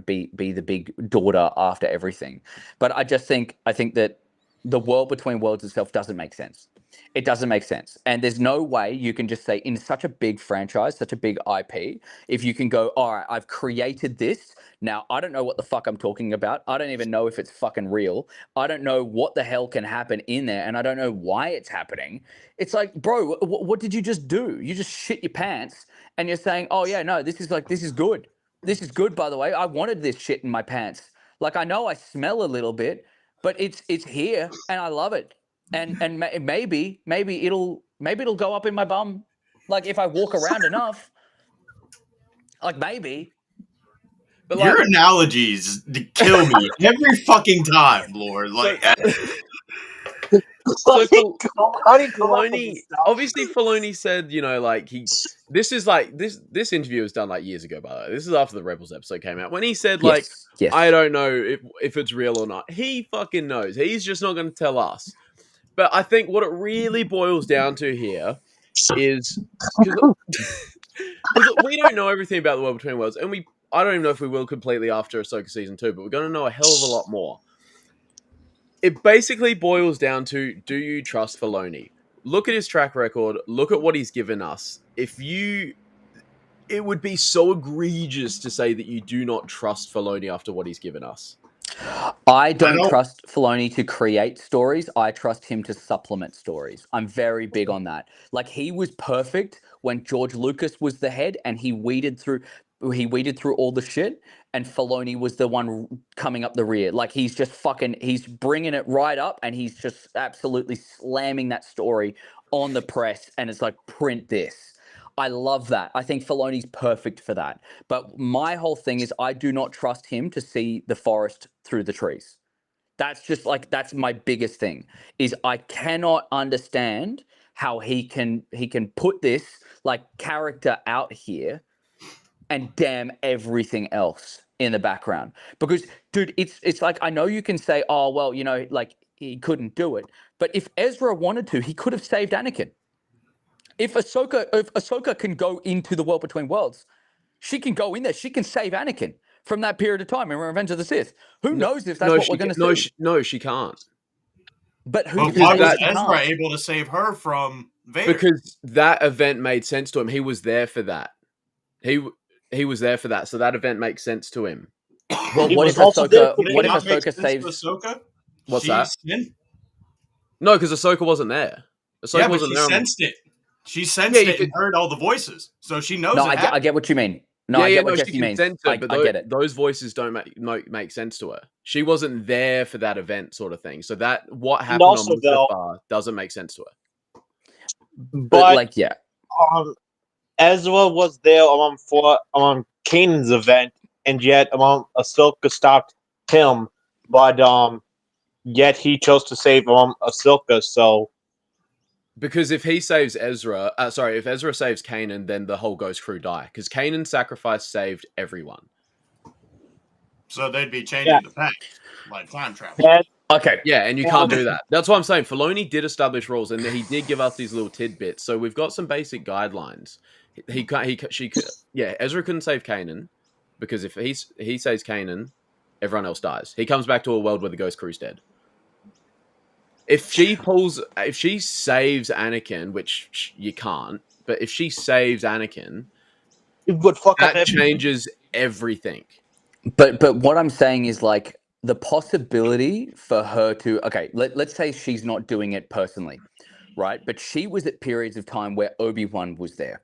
be the big daughter after everything. But I think that the world between worlds itself doesn't make sense. It doesn't make sense, and there's no way you can just say in such a big franchise, such a big IP, if you can go, all right, I've created this. Now I don't know what the fuck I'm talking about. I don't even know if it's fucking real. I don't know what the hell can happen in there, and I don't know why it's happening. It's like, bro, what did you just do? You just shit your pants, and you're saying, oh yeah, no, this is good. This is good, by the way. I wanted this shit in my pants. Like I know I smell a little bit, but it's here, and I love it. And maybe it'll go up in my bum, like if I walk around enough. Like maybe. But Your like, analogies kill me every fucking time, Lord. Like, so How do you come up with Filoni, this stuff? obviously Filoni said, like this is like this interview was done like years ago, by the way. This is after the Rebels episode came out. When he said like, Yes. I don't know if it's real or not. He fucking knows. He's just not going to tell us. But I think what it really boils down to here is because we don't know everything about the world between worlds, and I don't even know if we will completely after Ahsoka season 2, but we're going to know a hell of a lot more. It basically boils down to, do you trust Filoni? Look at his track record. Look at what he's given us. It would be so egregious to say that you do not trust Filoni after what he's given us. I don't trust Filoni to create stories. I trust him to supplement stories. I'm very big on that. Like he was perfect when George Lucas was the head and he weeded through all the shit, and Filoni was the one coming up the rear. Like he's bringing it right up, and he's just absolutely slamming that story on the press, and it's like, print this. I love that. I think Filoni's perfect for that. But my whole thing is I do not trust him to see the forest through the trees. That's my biggest thing, is I cannot understand how he can put this like character out here and damn everything else in the background. Because dude, it's like, I know you can say, oh well, like he couldn't do it. But if Ezra wanted to, he could have saved Anakin. If Ahsoka can go into the world between worlds, she can go in there. She can save Anakin from that period of time in Revenge of the Sith. Who knows if that's what we're going to see? No, she can't. But why was Ezra able to save her from Vader? Because that event made sense to him. He was there for that. He was there for that, so that event makes sense to him. Well, what if Ahsoka saves Ahsoka? What's that? Sinned? No, because Ahsoka wasn't there. Ahsoka wasn't there. Sensed it. She sensed it and heard all the voices, so she knows. No, I get what you mean. No, I get what Jesse means. I get it. Those voices don't make sense to her. She wasn't there for that event, sort of thing. So that what happened on Mustafar doesn't make sense to her. But like, yeah, Ezra was there for Kanan's event, and yet Ahsoka stopped him, but yet he chose to save Ahsoka. So. Because if he saves if Ezra saves Kanan, then the whole Ghost crew die. Because Kanan's sacrifice saved everyone. So they'd be changing the pact, like time travel. Okay. Yeah, and you can't do that. That's what I'm saying. Filoni did establish rules, and he did give us these little tidbits. So we've got some basic guidelines. Ezra couldn't save Kanan, because if he saves Kanan, everyone else dies. He comes back to a world where the Ghost crew's dead. If she saves Anakin, which you can't, but if she saves Anakin, it would fuck up That everything. changes everything. But what I'm saying is like the possibility for her to let's say she's not doing it personally, right? But she was at periods of time where Obi-Wan was there.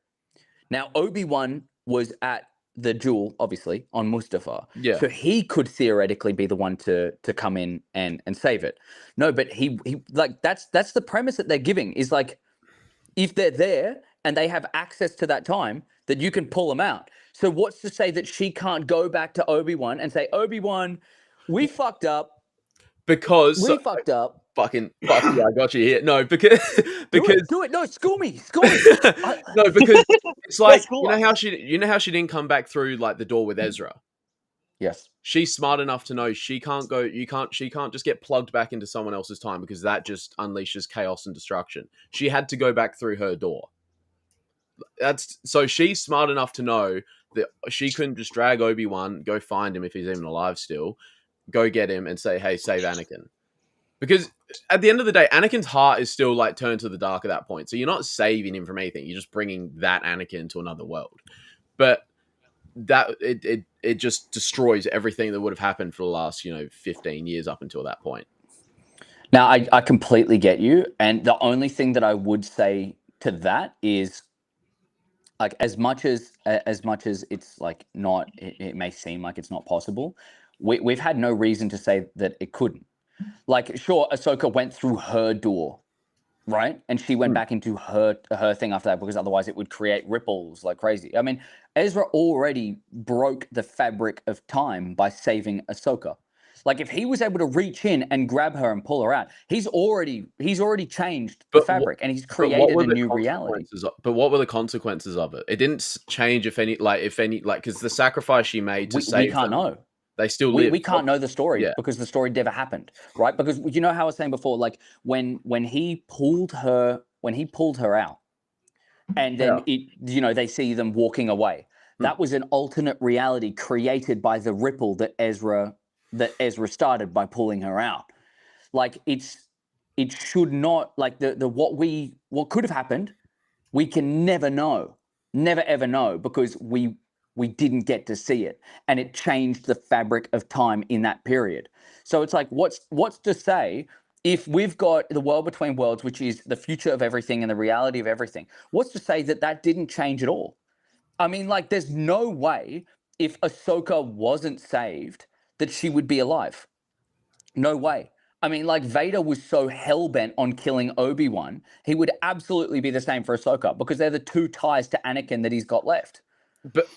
Now Obi-Wan was at the duel, obviously, on Mustafar. Yeah. So he could theoretically be the one to come in and save it. No, but he like that's the premise that they're giving is like if they're there and they have access to that time, that you can pull them out. So what's to say that she can't go back to Obi-Wan and say, Obi-Wan, we fucked up. Because We fucked up. fucking fuck yeah, I got you here. No, because Do it. No, school me. no, because it's like school you know us. how she didn't come back through like the door with Ezra. Yes. She's smart enough to know she can't just get plugged back into someone else's time because that just unleashes chaos and destruction. She had to go back through her door. So she's smart enough to know that she couldn't just drag Obi-Wan, go find him if he's even alive still, go get him and say, hey, save Anakin. Because at the end of the day, Anakin's heart is still like turned to the dark at that point. So you're not saving him from anything. You're just bringing that Anakin to another world. But that it just destroys everything that would have happened for the last 15 years up until that point. Now I completely get you, and the only thing that I would say to that is like as much as it's like not it may seem like it's not possible, we've had no reason to say that it couldn't. Like sure, Ahsoka went through her door, right? And she went back into her thing after that because otherwise it would create ripples like crazy. I mean, Ezra already broke the fabric of time by saving Ahsoka. Like if he was able to reach in and grab her and pull her out, he's already changed the fabric and he's created a new reality. But what were the consequences of it? It didn't change if any because the sacrifice she made to save we can't them, know. they still live. We can't know the story because the story never happened, right? Because you know how I was saying before, like when he pulled her out, and then they see them walking away. That was an alternate reality created by the ripple that Ezra started by pulling her out. Like it should not like what could have happened. We can never know, never ever know because we didn't get to see it, and it changed the fabric of time in that period. So it's like, what's to say if we've got the world between worlds, which is the future of everything and the reality of everything? What's to say that didn't change at all? I mean, like, there's no way if Ahsoka wasn't saved that she would be alive. No way. I mean, like, Vader was so hell-bent on killing Obi-Wan, he would absolutely be the same for Ahsoka because they're the two ties to Anakin that he's got left. But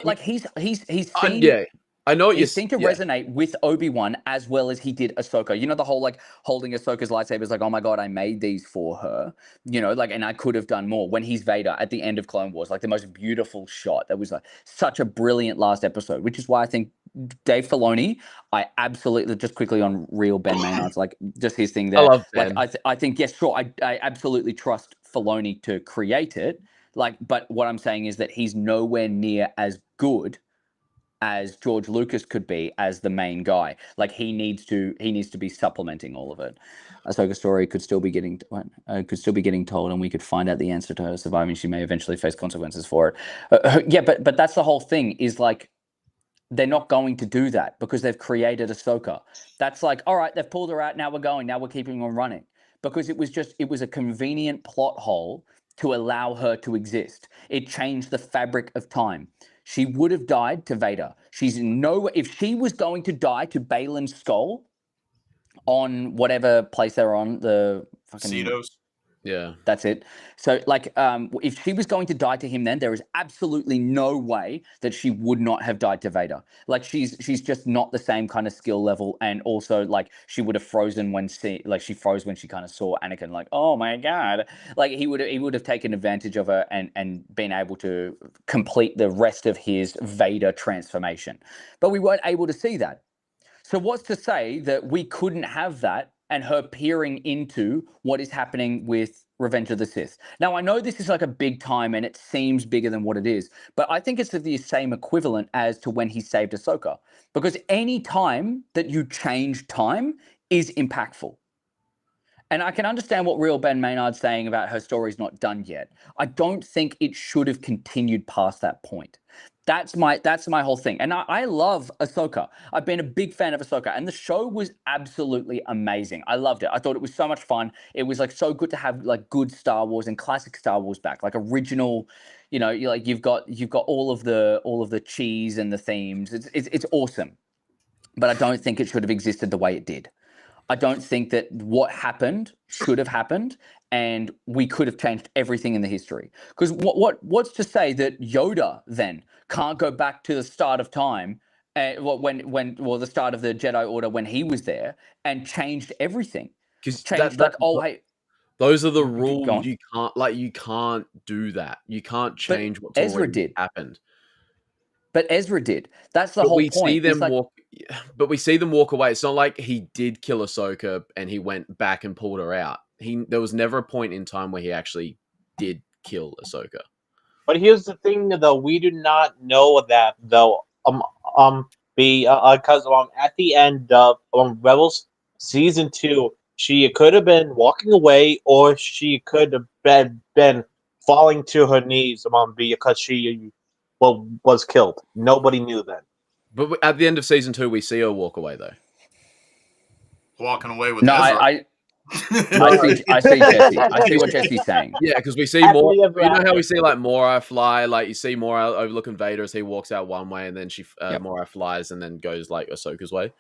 like he's seen I know he seemed to resonate with Obi-Wan as well as he did Ahsoka. You know, the whole like holding Ahsoka's lightsabers, like, oh my god, I made these for her. You know, like, and I could have done more. When he's Vader at the end of Clone Wars, like the most beautiful shot. That was like such a brilliant last episode, which is why I think Dave Filoni, I absolutely just quickly on real Ben Maynard's like just his thing there. I love Ben. Like I think yes, sure, I absolutely trust Filoni to create it. Like, but what I'm saying is that he's nowhere near as good as George Lucas could be as the main guy. Like he needs to be supplementing all of it. Ahsoka's story could still be getting told, and we could find out the answer to her surviving. She may eventually face consequences for it. But that's the whole thing. Is like they're not going to do that because they've created Ahsoka. That's like, all right, they've pulled her out. Now we're going. Now we're keeping on running because it was a convenient plot hole to allow her to exist. It changed the fabric of time. She would have died to Vader. If she was going to die to Balin's skull on whatever place they're on, the fucking Cedos. Yeah. That's it. So like if she was going to die to him, then there is absolutely no way that she would not have died to Vader. Like she's just not the same kind of skill level, and also like she would have frozen she froze when she kind of saw Anakin, like, oh my god. Like he would have taken advantage of her and been able to complete the rest of his Vader transformation. But we weren't able to see that. So what's to say that we couldn't have that and her peering into what is happening with Revenge of the Sith? Now, I know this is like a big time and it seems bigger than what it is, but I think it's the same equivalent as to when he saved Ahsoka. Because any time that you change time is impactful. And I can understand what real Ben Maynard's saying about her story's not done yet. I don't think it should have continued past that point. That's my whole thing. And I love Ahsoka. I've been a big fan of Ahsoka, and the show was absolutely amazing. I loved it. I thought it was so much fun. It was like so good to have like good Star Wars and classic Star Wars back, like original. You know, you've got all of the cheese and the themes. It's awesome, but I don't think it should have existed the way it did. I don't think that what happened should have happened, and we could have changed everything in the history. Because what's to say that Yoda then can't go back to the start of time, the start of the Jedi Order when he was there and changed everything? Because Changed hey, those are the go rules. on. You can't do that. You can't change what's Ezra already did. happened. But Ezra did. That's the whole point. But we see them walk away. It's not like he did kill Ahsoka and he went back and pulled her out. There was never a point in time where he actually did kill Ahsoka. But here's the thing, though: we do not know that, though. Because at the end of Rebels season 2, she could have been walking away, or she could have been falling to her knees, because she was killed. Nobody knew then. But at the end of season 2, we see her walk away, though. Walking away with No, Ezra. I see Jesse. I see what Jesse's saying. Yeah, because we see more. You know how we see like Mora fly, like you see Mora overlooking Vader as he walks out one way, and then Mora flies and then goes like Ahsoka's way.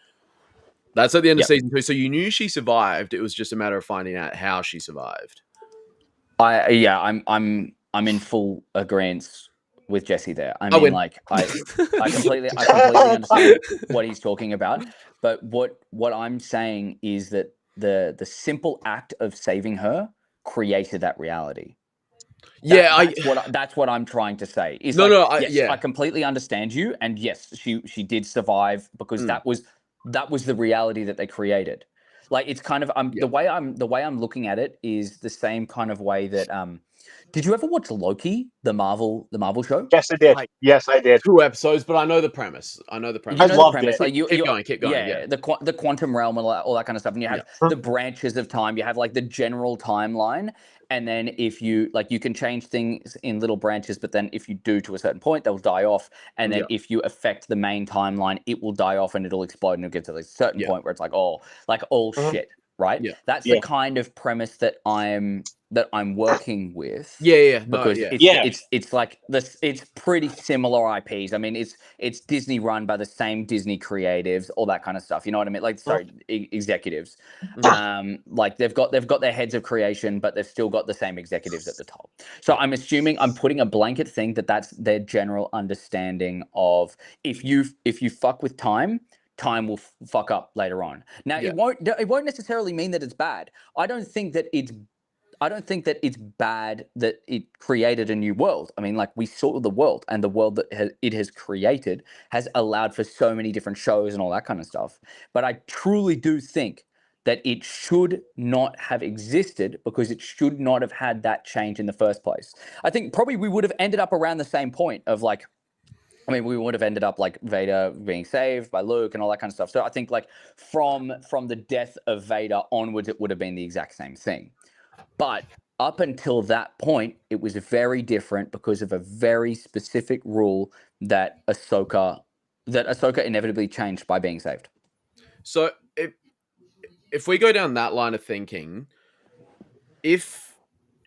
That's at the end of season 2. So you knew she survived. It was just a matter of finding out how she survived. I'm in full agreement with Jesse there. I mean, like I completely understand what he's talking about. But what I'm saying is that the simple act of saving her created that reality. That's what I'm trying to say. I completely understand you, and yes, she did survive because that was the reality that they created. Like, it's kind of the way I'm looking at it is the same kind of way that did you ever watch Loki, the Marvel show? Yes, I did. Yes, I did. 2 episodes, but I know the premise. I loved it. Like, keep going. Yeah, the quantum realm and all that kind of stuff, and you have the branches of time. You have like the general timeline, and then if you can change things in little branches, but then if you do to a certain point, they'll die off, and then if you affect the main timeline, it will die off and it'll explode, and it'll get to a certain point where it's like shit, right? Yeah. That's the kind of premise that I'm working with. Because it's like this. It's pretty similar IPs. I mean, it's Disney run by the same Disney creatives, all that kind of stuff. You know what I mean? Like, executives. Like they've got their heads of creation, but they've still got the same executives at the top. So I'm putting a blanket thing that's their general understanding of if you fuck with time will fuck up later on. Now it won't necessarily mean that it's bad. I don't think that it's bad that it created a new world. I mean, like, we saw the world, and the world that it has created has allowed for so many different shows and all that kind of stuff. But I truly do think that it should not have existed because it should not have had that change in the first place. I think probably we would have ended up around the same point of like, I mean, we would have ended up like Vader being saved by Luke and all that kind of stuff. So I think like from the death of Vader onwards, it would have been the exact same thing. But up until that point, it was very different because of a very specific rule that Ahsoka inevitably changed by being saved. So if we go down that line of thinking, if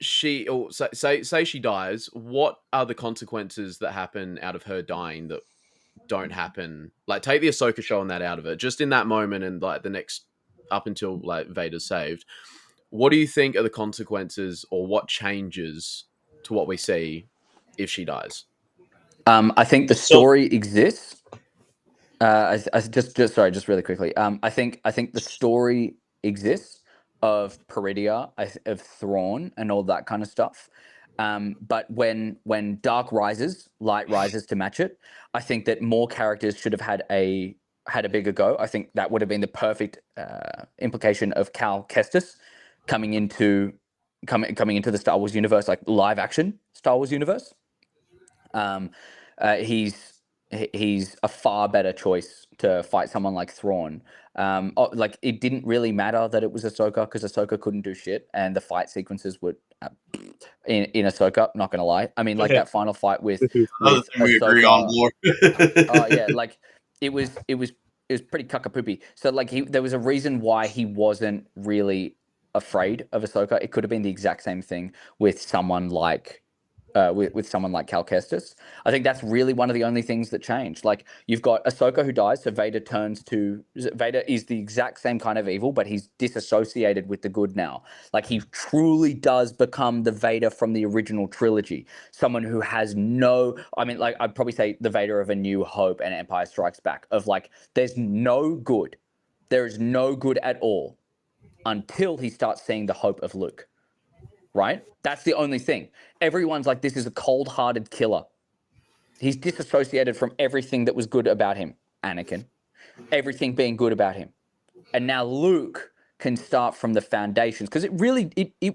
she, or say she dies, what are the consequences that happen out of her dying that don't happen? Like, take the Ahsoka show and that out of it, just in that moment and like the next up until like Vader's saved. What do you think are the consequences, or what changes to what we see if she dies? I think the story exists. Just really quickly. I think the story exists of Peridia, of Thrawn, and all that kind of stuff. But when dark rises, light rises to match it. I think that more characters should have had a bigger go. I think that would have been the perfect implication of Cal Kestis coming into the Star Wars universe, like live action Star Wars universe. He's he's a far better choice to fight someone like Thrawn. Like it didn't really matter that it was Ahsoka because Ahsoka couldn't do shit, and the fight sequences were in Ahsoka. Not gonna lie, I mean, like that final fight with Another thing we agree on more. yeah, like it was pretty cuckapoopy. So like there was a reason why he wasn't really afraid of Ahsoka. It could have been the exact same thing with someone like with someone like Cal Kestis. I think that's really one of the only things that changed. Like you've got Ahsoka who dies, so Vader is the exact same kind of evil, but he's disassociated with the good now. Like he truly does become the Vader from the original trilogy. Someone who has like I'd probably say the Vader of A New Hope and Empire Strikes Back, of like there's no good. There is no good at all until he starts seeing the hope of Luke. Right? That's the only thing. Everyone's like, this is a cold-hearted killer. He's disassociated from everything that was good about him, Anakin. Everything being good about him. And now Luke can start from the foundations, because it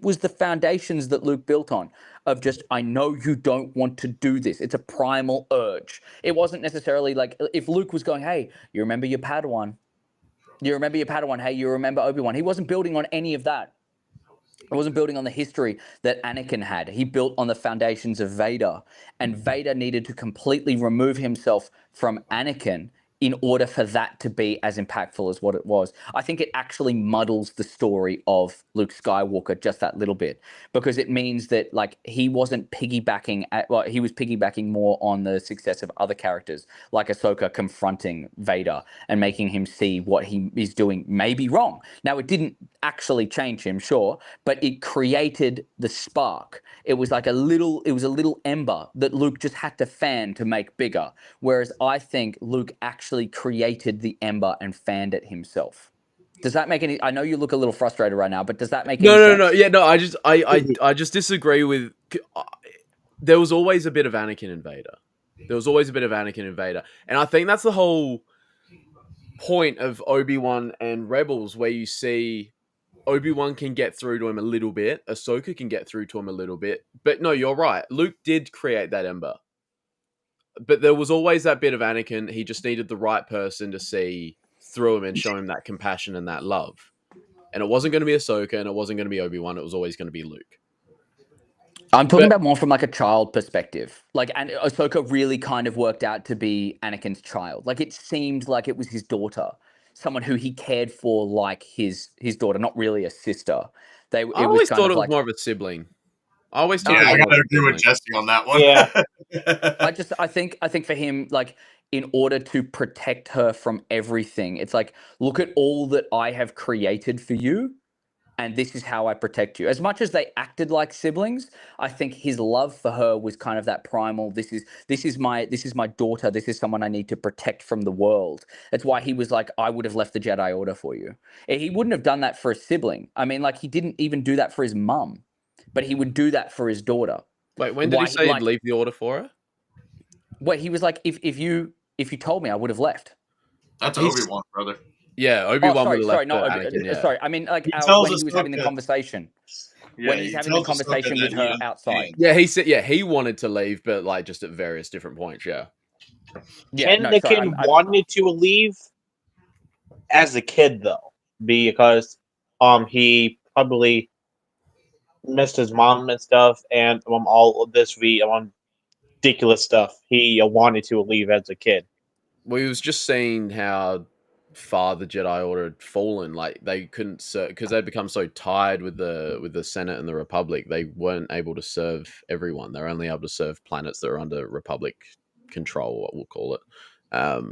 was the foundations that Luke built on, of just, I know you don't want to do this. It's a primal urge. It wasn't necessarily like, if Luke was going, hey, you remember your Padawan? You remember your Padawan? Hey, you remember Obi-Wan? He wasn't building on any of that. It wasn't building on the history that Anakin had. He built on the foundations of Vader. And Vader needed to completely remove himself from Anakin in order for that to be as impactful as what it was. I think it actually muddles the story of Luke Skywalker just that little bit, because it means that like he wasn't piggybacking he was piggybacking more on the success of other characters like Ahsoka confronting Vader and making him see what he is doing may be wrong. Now, it didn't actually change him, sure, but it created the spark. It was like a little ember that Luke just had to fan to make bigger. Whereas I think Luke actually created the ember and fanned it himself. Does that make any? I know you look a little frustrated right now, but does that make any sense? No. Yeah, no. I just disagree with. There was always a bit of Anakin and Vader. And I think that's the whole point of Obi-Wan and Rebels, where you see Obi-Wan can get through to him a little bit, Ahsoka can get through to him a little bit. But no, you're right. Luke did create that ember. But there was always that bit of Anakin. He just needed the right person to see through him and show him that compassion and that love. And it wasn't going to be Ahsoka, and it wasn't going to be Obi-Wan. It was always going to be Luke. I'm talking about more from like a child perspective. Like, and Ahsoka really kind of worked out to be Anakin's child. Like, it seemed like it was his daughter, someone who he cared for like his daughter, not really a sister. I always thought it was more of a sibling. I always thought. I gotta agree with Jesse on that one. Yeah. I think for him, like, in order to protect her from everything, it's like, look at all that I have created for you, and this is how I protect you. As much as they acted like siblings, I think his love for her was kind of that primal. This is my daughter. This is someone I need to protect from the world. That's why he was like, I would have left the Jedi Order for you. He wouldn't have done that for a sibling. I mean, like, he didn't even do that for his mum, but he would do that for his daughter. Wait, when did he say he'd leave the Order for her? Well, he was like, if you told me, I would have left. That's Obi-Wan, brother. Yeah, Obi-Wan would have left. Anakin, yeah. Sorry, I mean, like, when he was having the conversation. Yeah, when he's having the conversation with her outside. Yeah, he said, he wanted to leave, but like just at various different points. Yeah. Anakin wanted to leave as a kid, though, because he probably missed his mom and stuff, and all of this ridiculous stuff. He wanted to leave as a kid. Well, he was just seeing how far the Jedi Order had fallen. Like, they couldn't serve because they'd become so tied with the Senate and the Republic. They weren't able to serve everyone. They're only able to serve planets that are under Republic control, what we'll call it. I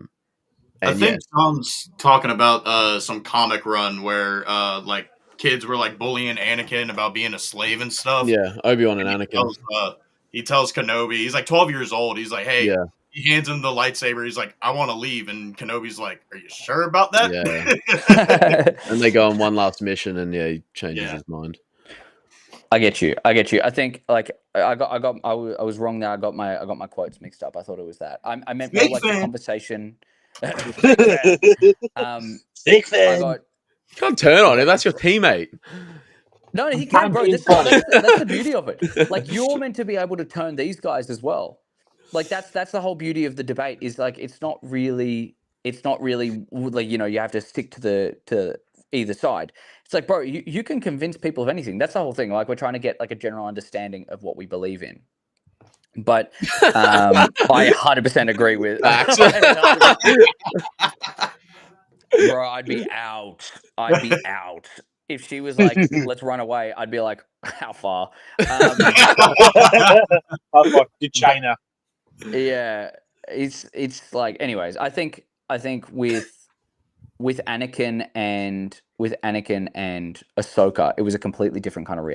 think Tom's talking about some comic run where like kids were like bullying Anakin about being a slave and stuff. Yeah, Obi-Wan and Anakin. He tells Kenobi, he's like 12 years old. He's like, hey. Yeah. He hands him the lightsaber. He's like, I want to leave. And Kenobi's like, are you sure about that? Yeah. And they go on one last mission, and he changes his mind. I get you. I think like I was wrong there. I got my quotes mixed up. I thought it was that. I meant more like the conversation. Fake fan. You can't turn on him. That's your teammate. No, he can, bro. That's the beauty of it. Like, you're meant to be able to turn these guys as well. Like that's the whole beauty of the debate is like it's not really like you have to stick to either side. It's like, bro, you can convince people of anything. That's the whole thing. Like we're trying to get like a general understanding of what we believe in. But I 100% agree with Facts. bro, I'd be out. If she was like, let's run away, I'd be like, how far? How far to China? Yeah, it's like, anyways, I think with Anakin and Ahsoka, it was a completely different kind of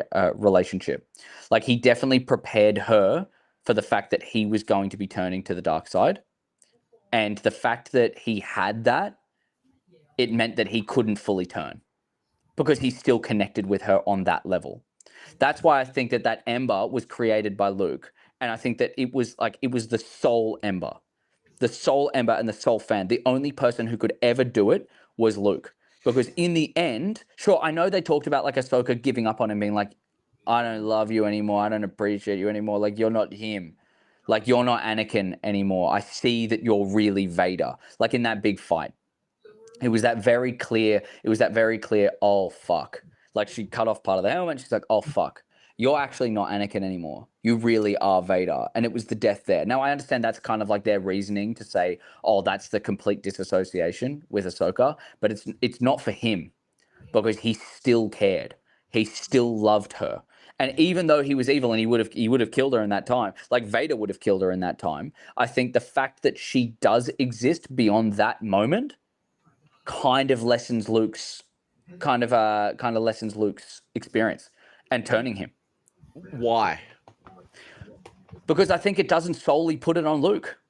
relationship. Like he definitely prepared her for the fact that he was going to be turning to the dark side, and the fact that he had that, it meant that he couldn't fully turn because he's still connected with her on that level. That's why I think that ember was created by Luke, and I think that it was the soul ember. The soul ember and the soul fan. The only person who could ever do it was Luke. Because in the end, sure, I know they talked about like Ahsoka giving up on him, being like, I don't love you anymore. I don't appreciate you anymore. Like, you're not him. Like, you're not Anakin anymore. I see that you're really Vader. Like in that big fight. It was that very clear, oh, fuck. Like she cut off part of the helmet and she's like, oh, fuck. You're actually not Anakin anymore. You really are Vader. And it was the death there. Now, I understand that's kind of like their reasoning to say, oh, that's the complete disassociation with Ahsoka. But it's not for him because he still cared. He still loved her. And even though he was evil and he would have killed her in that time, like Vader would have killed her in that time, I think the fact that she does exist beyond that moment kind of lessens Luke's experience and turning him. Why? Because I think it doesn't solely put it on Luke.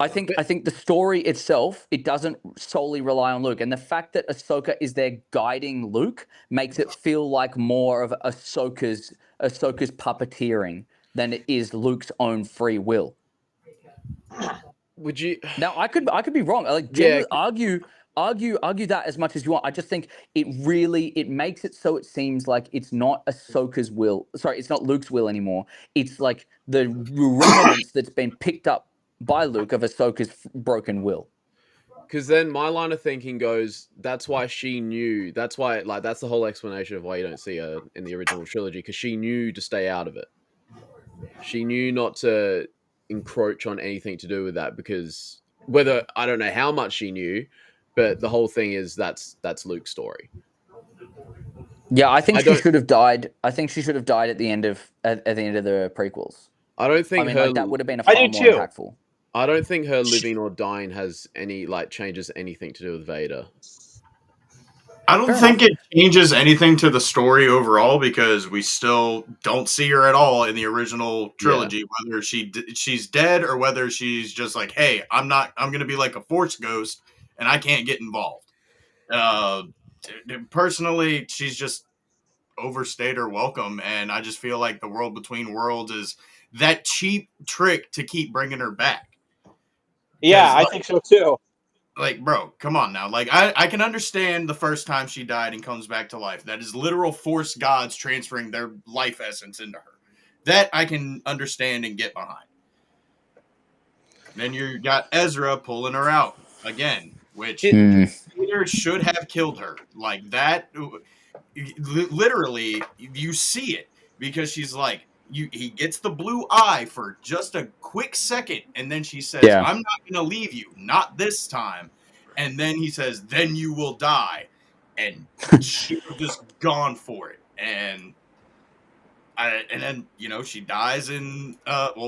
I think the story itself, it doesn't solely rely on Luke. And the fact that Ahsoka is there guiding Luke makes it feel like more of Ahsoka's puppeteering than it is Luke's own free will. Would you? Now I could be wrong. Like generally argue that as much as you want. I just think it makes it so it seems like it's not Ahsoka's will. Sorry, it's not Luke's will anymore. It's like the remnants that's been picked up by Luke of Ahsoka's broken will. Because then my line of thinking goes, that's why she knew. That's why, like, that's the whole explanation of why you don't see her in the original trilogy. Because she knew to stay out of it. She knew not to encroach on anything to do with that. Because whether I don't know how much she knew, but the whole thing is that's Luke's story. Yeah, I think she should have died. I think she should have died at the end of the prequels. I don't think that would have been far more impactful. I don't think her living or dying has any changes anything to do with Vader. I don't think it changes anything to the story overall because we still don't see her at all in the original trilogy. Yeah. Whether she's dead or whether she's just like, hey, I'm going to be like a Force ghost and I can't get involved. Personally, she's just overstayed her welcome, and I just feel like the World Between Worlds is that cheap trick to keep bringing her back. Yeah, I think so too. Like, bro, come on now. Like, I can understand the first time she died and comes back to life. That is literal Force gods transferring their life essence into her. That I can understand and get behind. Then you got Ezra pulling her out again, which Vader should have killed her. Like that, literally, you see it because she's like, he gets the blue eye for just a quick second, and then she says, I'm not going to leave you, not this time. And then he says, then you will die. And she was just gone for it. And then, she dies and,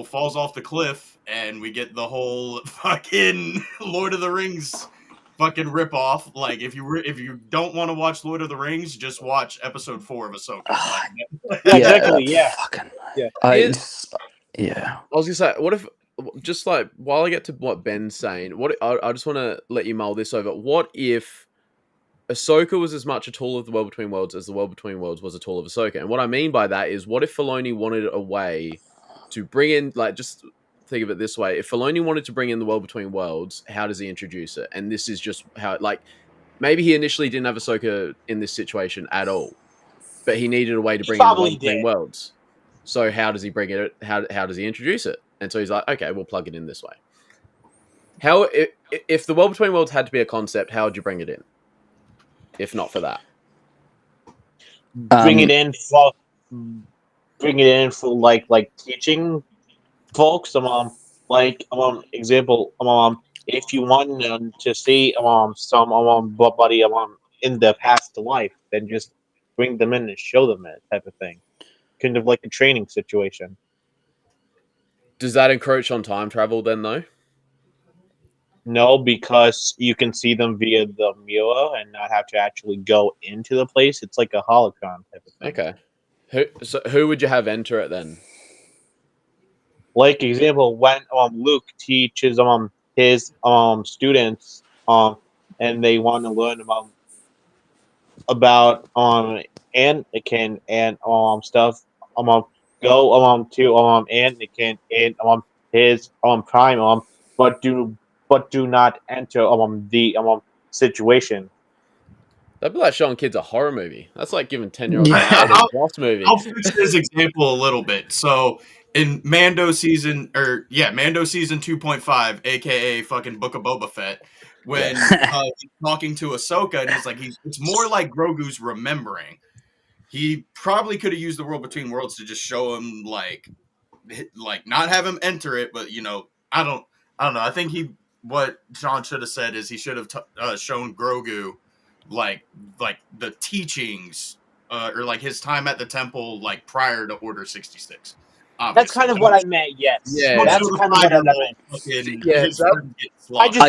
falls off the cliff, and we get the whole fucking Lord of the Rings fucking ripoff. Like, if you don't want to watch Lord of the Rings, just watch episode 4 of Ahsoka. Yeah, exactly. Yeah. I was gonna say, what if, just like while I get to what Ben's saying, I just want to let you mull this over. What if Ahsoka was as much a tool of the World Between Worlds as the World Between Worlds was a tool of Ahsoka? And what I mean by that is, what if Filoni wanted a way to bring in, like, just think of it this way: if Filoni wanted to bring in the World Between Worlds, how does he introduce it? And this is just how, like, maybe he initially didn't have Ahsoka in this situation at all, but he needed a way to bring in the World Between Worlds. So how does he bring it? How does he introduce it? And so he's like, okay, we'll plug it in this way. How if the World Between Worlds had to be a concept, how would you bring it in? If not for that, Bring it in for like teaching folks. Example. If you want them to see some buddy in their past life, then just bring them in and show them it type of thing. Kind of like a training situation. does that encroach on time travel then, though? No, because you can see them via the mirror and not have to actually go into the place. It's like a holocron type of thing. Okay. Who would you have enter it then? Like example, when Luke teaches his students and they want to learn about Anakin and stuff go to Anakin in his prime but do not enter the situation. That'd be like showing kids a horror movie. That's like giving 10-year-olds Yeah. a boss movie. I'll fix this example a little bit. So in Mando season 2.5, aka fucking Book of Boba Fett, when he's talking to Ahsoka, and he's like, it's more like Grogu's remembering. He probably could have used the World Between Worlds to just show him like not have him enter it, but I don't know. I think what John should have said is he should have shown Grogu like the teachings or like his time at the temple like prior to Order 66. Obviously. That's kind of what I meant. Yes. Yeah, that's kind of what I meant. I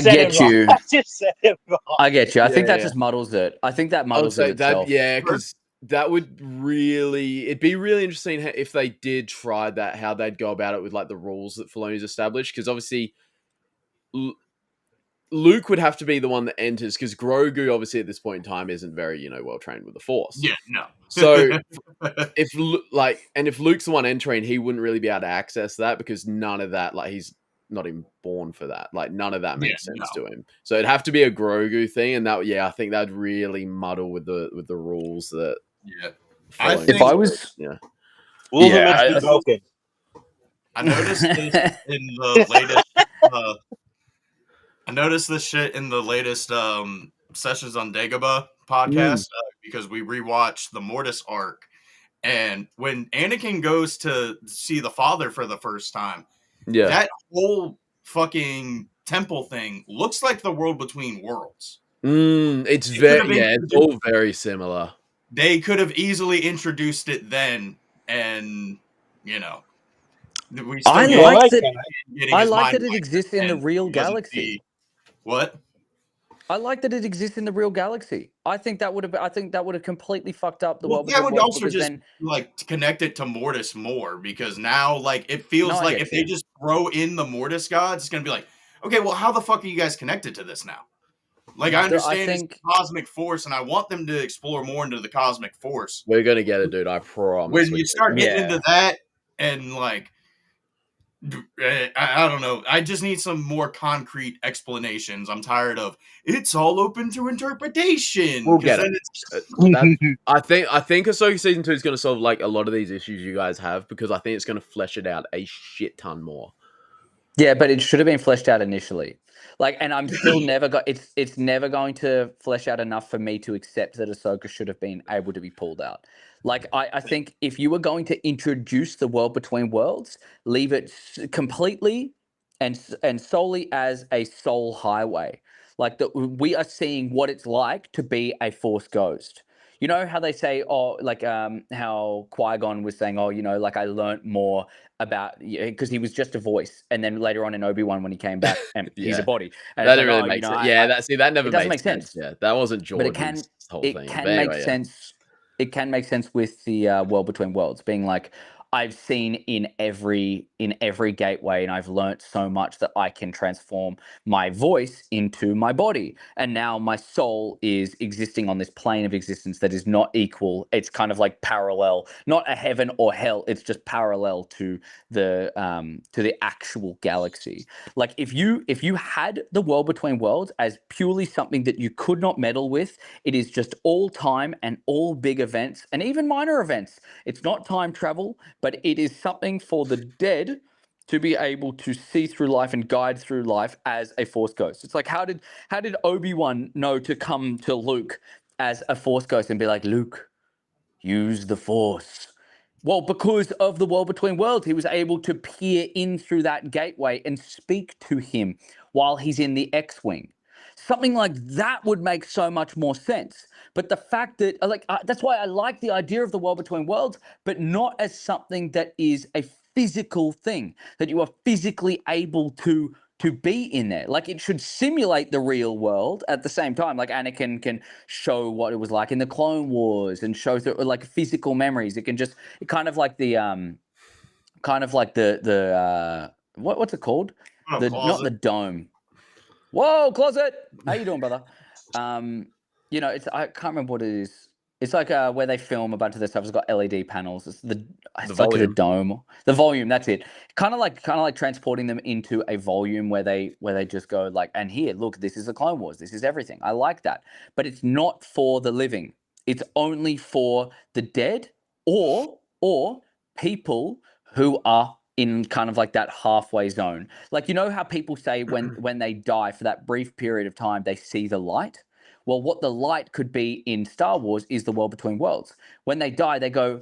get you. I just said it wrong. I get you. I think that Yeah. just muddles it. I think that muddles it that, itself. yeah, because that would it'd be really interesting if they did try that, how they'd go about it with like the rules that Filoni's established. Because obviously, Luke would have to be the one that enters, because Grogu obviously at this point in time isn't very well trained with the Force. Yeah, no. So if Luke's the one entering, he wouldn't really be able to access that, because none of that, like, he's not even born for that. Like, none of that makes sense to him. So it'd have to be a Grogu thing, and that, I think that'd really muddle with the rules that. Yeah. If I was, rules are meant to be broken. I noticed this in the latest. I noticed this shit in the latest Sessions on Dagobah podcast because we rewatched the Mortis arc, and when Anakin goes to see the father for the first time, that whole fucking temple thing looks like the World Between Worlds. It's it's all very similar. They could have easily introduced it then, and I like that it exists in the real galaxy. What? I like that it exists in the real galaxy. I think that would have completely fucked up the world. That would also just connect it to Mortis more, because now it feels like if they just throw in the Mortis gods, it's gonna be like, okay, well, how the fuck are you guys connected to this now? Like, I understand it's cosmic force, and I want them to explore more into the cosmic force. We're gonna get it, dude. I promise. When you start getting into that, and I don't know. I just need some more concrete explanations. I'm tired of it's all open to interpretation. We'll get it. I think Ahsoka Season 2 is going to solve a lot of these issues you guys have, because I think it's going to flesh it out a shit ton more. Yeah, but it should have been fleshed out initially. And I'm still it's never going to flesh out enough for me to accept that Ahsoka should have been able to be pulled out. I think if you were going to introduce the World Between Worlds, leave it completely and solely as a soul highway. We are seeing what it's like to be a Force ghost. You know how they say, how Qui-Gon was saying, I learned more about, because he was just a voice, and then later on in Obi-Wan when he came back, and he's a body. And that didn't really make sense. That never makes sense. Yeah, that wasn't Jordan's whole thing. It can make sense. It can make sense with the World Between Worlds being like, I've seen in every gateway, and I've learnt so much that I can transform my voice into my body, and now my soul is existing on this plane of existence that is not equal. It's kind of like parallel, not a heaven or hell. It's just parallel to the actual galaxy. If you had the World Between Worlds as purely something that you could not meddle with, it is just all time and all big events and even minor events. It's not time travel, but it is something for the dead to be able to see through life and guide through life as a Force ghost. It's like, how did Obi-Wan know to come to Luke as a Force ghost and be like, Luke, use the Force? Well, because of the world between worlds, he was able to peer in through that gateway and speak to him while he's in the X-Wing. Something like that would make so much more sense. But the fact that, that's why I like the idea of the world between worlds, but not as something that is a physical thing, that you are physically able to be in there. Like, it should simulate the real world at the same time. Like, Anakin can show what it was like in the Clone Wars and show through, like, physical memories. It can just, it kind of like the what's it called? Not the dome. Whoa, closet! How you doing, brother? It's, I can't remember what it is. It's like where they film a bunch of their stuff. It's got LED panels. It's like the dome, the volume. That's it. Kind of like transporting them into a volume where they just go like, and here, look, this is the Clone Wars. This is everything. I like that, but it's not for the living. It's only for the dead or people who are in kind of like that halfway zone. Like, you know how people say when they die for that brief period of time, they see the light? Well, what the light could be in Star Wars is the world between worlds. When they die, they go,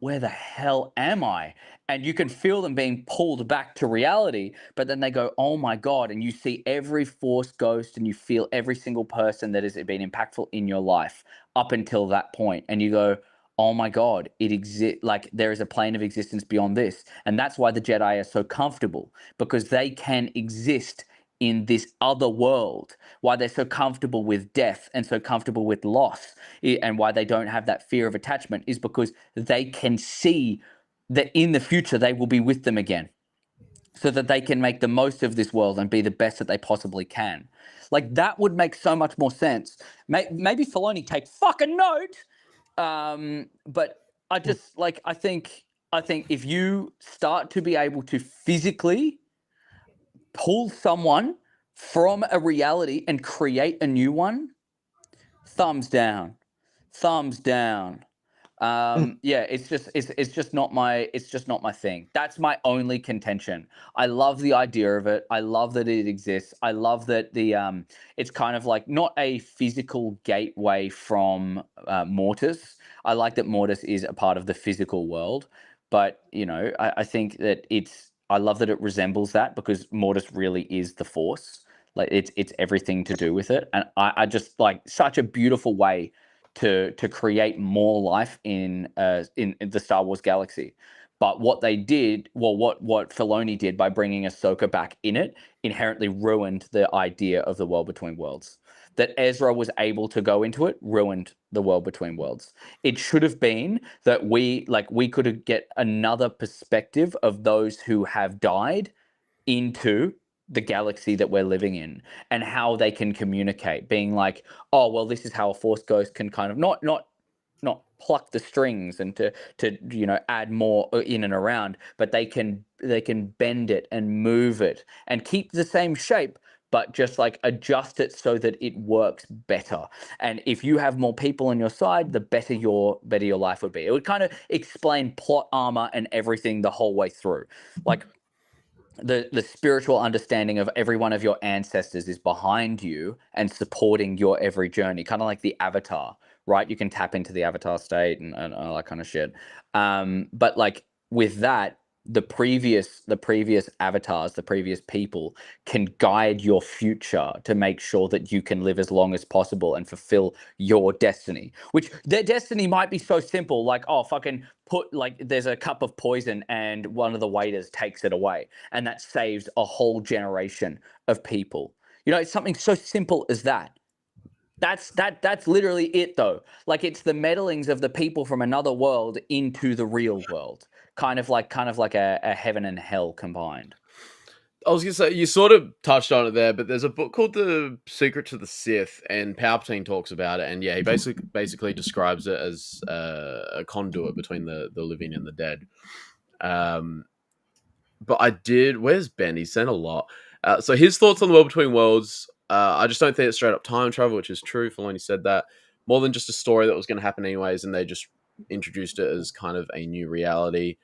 where the hell am I? And you can feel them being pulled back to reality, but then they go, oh my God. And you see every Force ghost and you feel every single person that has been impactful in your life up until that point. And you go, oh my God, it exists. Like, there is a plane of existence beyond this. And that's why the Jedi are so comfortable, because they can exist in this other world, why they're so comfortable with death and so comfortable with loss, and why they don't have that fear of attachment is because they can see that in the future they will be with them again, so that they can make the most of this world and be the best that they possibly can. Like, that would make so much more sense. Maybe Filoni take fucking note. But I just I think if you start to be able to physically pull someone from a reality and create a new one, thumbs down. Yeah, it's just not my thing. That's my only contention. I love the idea of it. I love that it exists. I love that it's kind of like not a physical gateway from Mortis. I like that Mortis is a part of the physical world, but I think that I love that it resembles that, because Mortis really is the Force. Like, it's everything to do with it, and I just like such a beautiful way to create more life in the Star Wars galaxy. But what they did, well, what Filoni did by bringing Ahsoka back in it, inherently ruined the idea of the world between worlds. That Ezra was able to go into it ruined the world between worlds. It should have been that we could get another perspective of those who have died into the galaxy that we're living in, and how they can communicate, being like, oh, well, this is how a Force ghost can kind of not pluck the strings and to add more in and around, but they can bend it and move it and keep the same shape, but just like adjust it so that it works better. And if you have more people on your side, the better your life would be. It would kind of explain plot armor and everything the whole way through. Like, the spiritual understanding of every one of your ancestors is behind you and supporting your every journey, kind of like the Avatar, right? You can tap into the Avatar state and all that kind of shit. But like with that, the previous avatars, the previous people can guide your future to make sure that you can live as long as possible and fulfill your destiny, which their destiny might be so simple, like, oh, fucking there's a cup of poison and one of the waiters takes it away, and that saves a whole generation of people. It's something so simple as that. That's literally it, though. Like, it's the meddlings of the people from another world into the real world, kind of like a heaven and hell combined. I was gonna say, you sort of touched on it there, but there's a book called The Secret to the Sith, and Palpatine talks about it, and yeah, he basically describes it as a conduit between the living and the dead. But where's Ben? He sent a lot. So his thoughts on the world between worlds. I just don't think it's straight up time travel, which is true. Filoni said that. More than just a story that was going to happen anyways, and they just introduced it as kind of a new reality.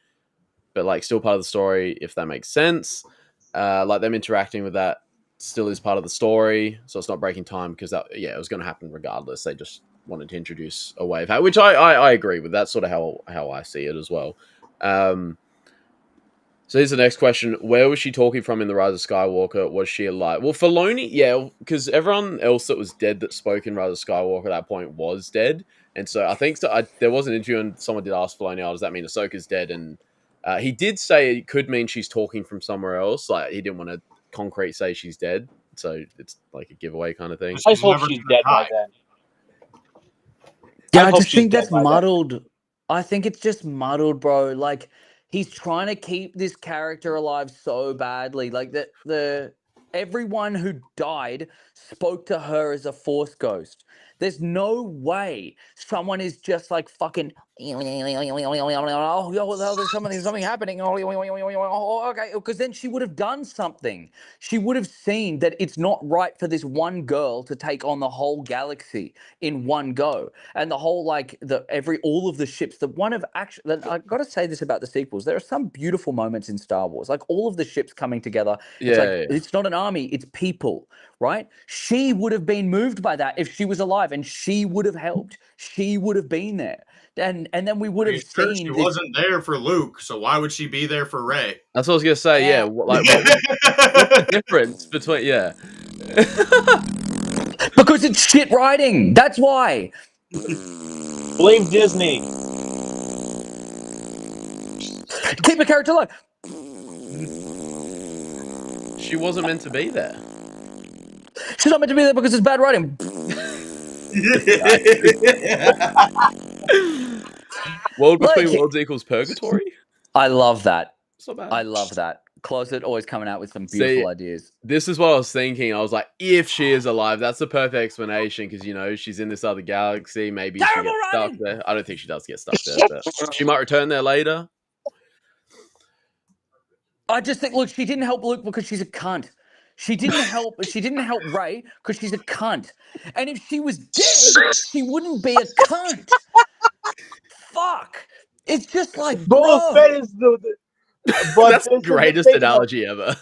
but like still part of the story, if that makes sense. Like them interacting with that still is part of the story, so it's not breaking time because that it was going to happen regardless. They just wanted to introduce a wave, which I agree with. That's sort of how I see it as well. So here's the next question. Where was she talking from in The Rise of Skywalker? Was she alive? Well, Filoni, yeah, because everyone else that was dead that spoke in Rise of Skywalker at that point was dead. And so I think there was an interview and someone did ask Filoni, does that mean Ahsoka's dead? And he did say it could mean she's talking from somewhere else. Like, he didn't want to concrete say she's dead. So it's like a giveaway kind of thing. I hope she's dead by then. Yeah, I just think that's muddled. I think it's just muddled, bro. Like, he's trying to keep this character alive so badly. Like, everyone who died spoke to her as a Force ghost. There's no way someone is just like fucking, there's something happening. Okay, because then she would have done something. She would have seen that it's not right for this one girl to take on the whole galaxy in one go. And the whole, like, all of the ships, I got to say this about the sequels. There are some beautiful moments in Star Wars, like all of the ships coming together. It's not an army, it's people, right? She would have been moved by that if she was alive, and she would have helped. She would have been there. And then we would have seen. She wasn't there for Luke, so why would she be there for Rey? That's what I was gonna say. Yeah, what's the difference between? Yeah, because it's shit writing. That's why. Blame Disney. Keep a character alive. She wasn't meant to be there. She's not meant to be there because it's bad writing. World between worlds equals purgatory. I love that. It's not bad. I love that. Closet always coming out with some beautiful ideas. This is what I was thinking. I was like, if she is alive, that's the perfect explanation because she's in this other galaxy. Maybe she gets stuck there. I don't think she does get stuck there, but she might return there later. I just think, look, she didn't help Luke because she's a cunt. She didn't help Rey because she's a cunt. And if she was dead, she wouldn't be a cunt. Fuck. It's just like, Boba Fett is that's the greatest analogy ever.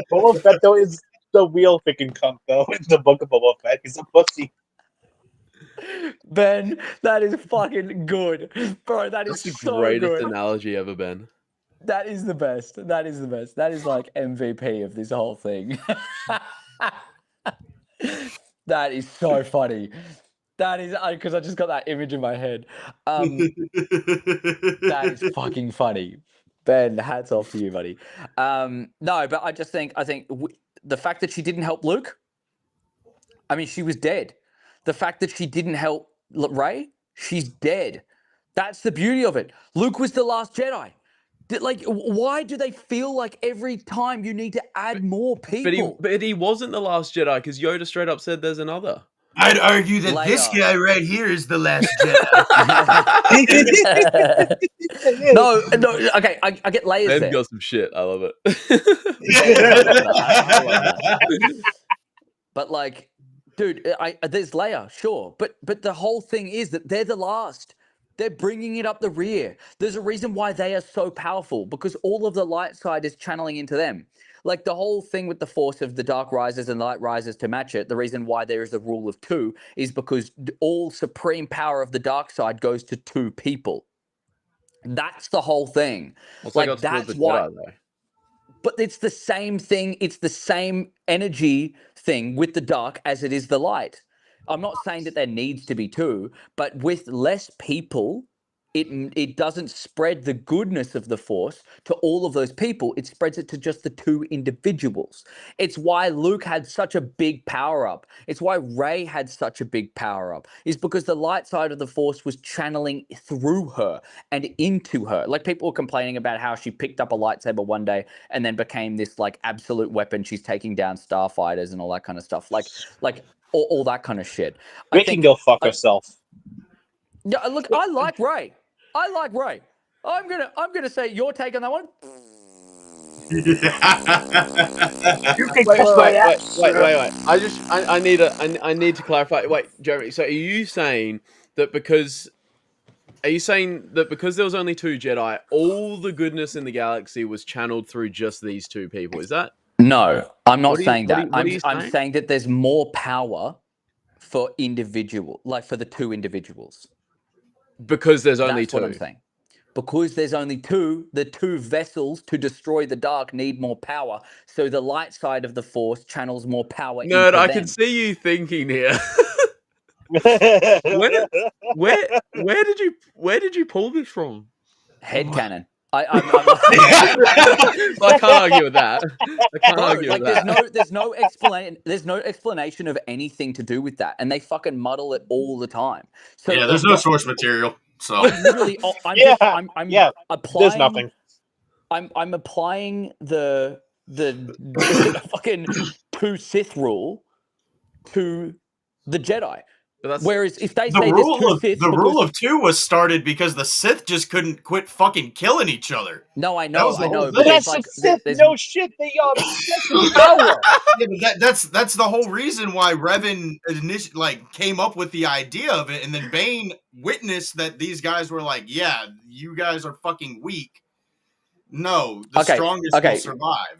Boba Fett though is the real freaking cunt though. In the book of Boba Fett, he's a pussy. Ben, that is fucking good, bro. That's the so greatest good. analogy ever, Ben. That is the best. That is the best. That is like MVP of this whole thing. That is so funny. That is because I just got that image in my head. That is fucking funny. Ben, hats off to you, buddy. No, but I think the fact that she didn't help Luke. I mean, she was dead. The fact that she didn't help Rey, she's dead. That's the beauty of it. Luke was the last Jedi. Like, why do they feel like every time you need to add more people? But he wasn't the last Jedi because Yoda straight up said there's another. I'd argue that this guy right here is the last Jedi. No, okay, I get layers Ben there. got some shit. I love it. I love that. But like, dude, there's Leia, sure, but the whole thing is that they're the last. They're bringing it up the rear. There's a reason why they are so powerful, because all of the light side is channeling into them. Like the whole thing with the force of the dark rises and light rises to match it, the reason why there is a rule of two is because all supreme power of the dark side goes to two people. That's the whole thing. Like that's why. But it's the same thing. It's the same energy thing with the dark as it is the light. I'm not saying that there needs to be two, but with less people, it doesn't spread the goodness of the Force to all of those people. It spreads it to just the two individuals. It's why Luke had such a big power up. It's why Rey had such a big power up. Is because the light side of the Force was channeling through her and into her. Like people were complaining about how she picked up a lightsaber one day and then became this like absolute weapon. She's taking down starfighters and all that kind of stuff. Like all that kind of shit. They can go fuck herself. Yeah, look, I like Rey. I'm gonna say your take on that one. Wait. I need to clarify. Wait, Jeremy. So are you saying that because Are you saying that because there was only 2 Jedi, all the goodness in the galaxy was channeled through just these 2 people? Is that? No, I'm not saying that. What are you I'm saying? saying that there's more power for for the 2 individuals. Because there's only That's 2. what I'm saying. Because there's only 2, the 2 vessels to destroy the dark need more power. So the light side of the Force channels more power Nerd, into I them. can see you thinking here. Where did you pull this from? Head cannon. I can't argue with that. I can't argue with that. There's no explanation of anything to do with that, and they fucking muddle it all the time. So yeah, there's no source material. So literally, I'm applying. There's nothing. I'm applying the fucking 2 Sith rule to the Jedi. Whereas if they say there's 2 Sith, the rule of 2 was started because the Sith just couldn't quit fucking killing each other. No, I know, But that's like, Sith. No shit, they power. Yeah, but that's the whole reason why Revan came up with the idea of it, and then Bane witnessed that these guys were like, "Yeah, you guys are fucking weak. No, the strongest will survive.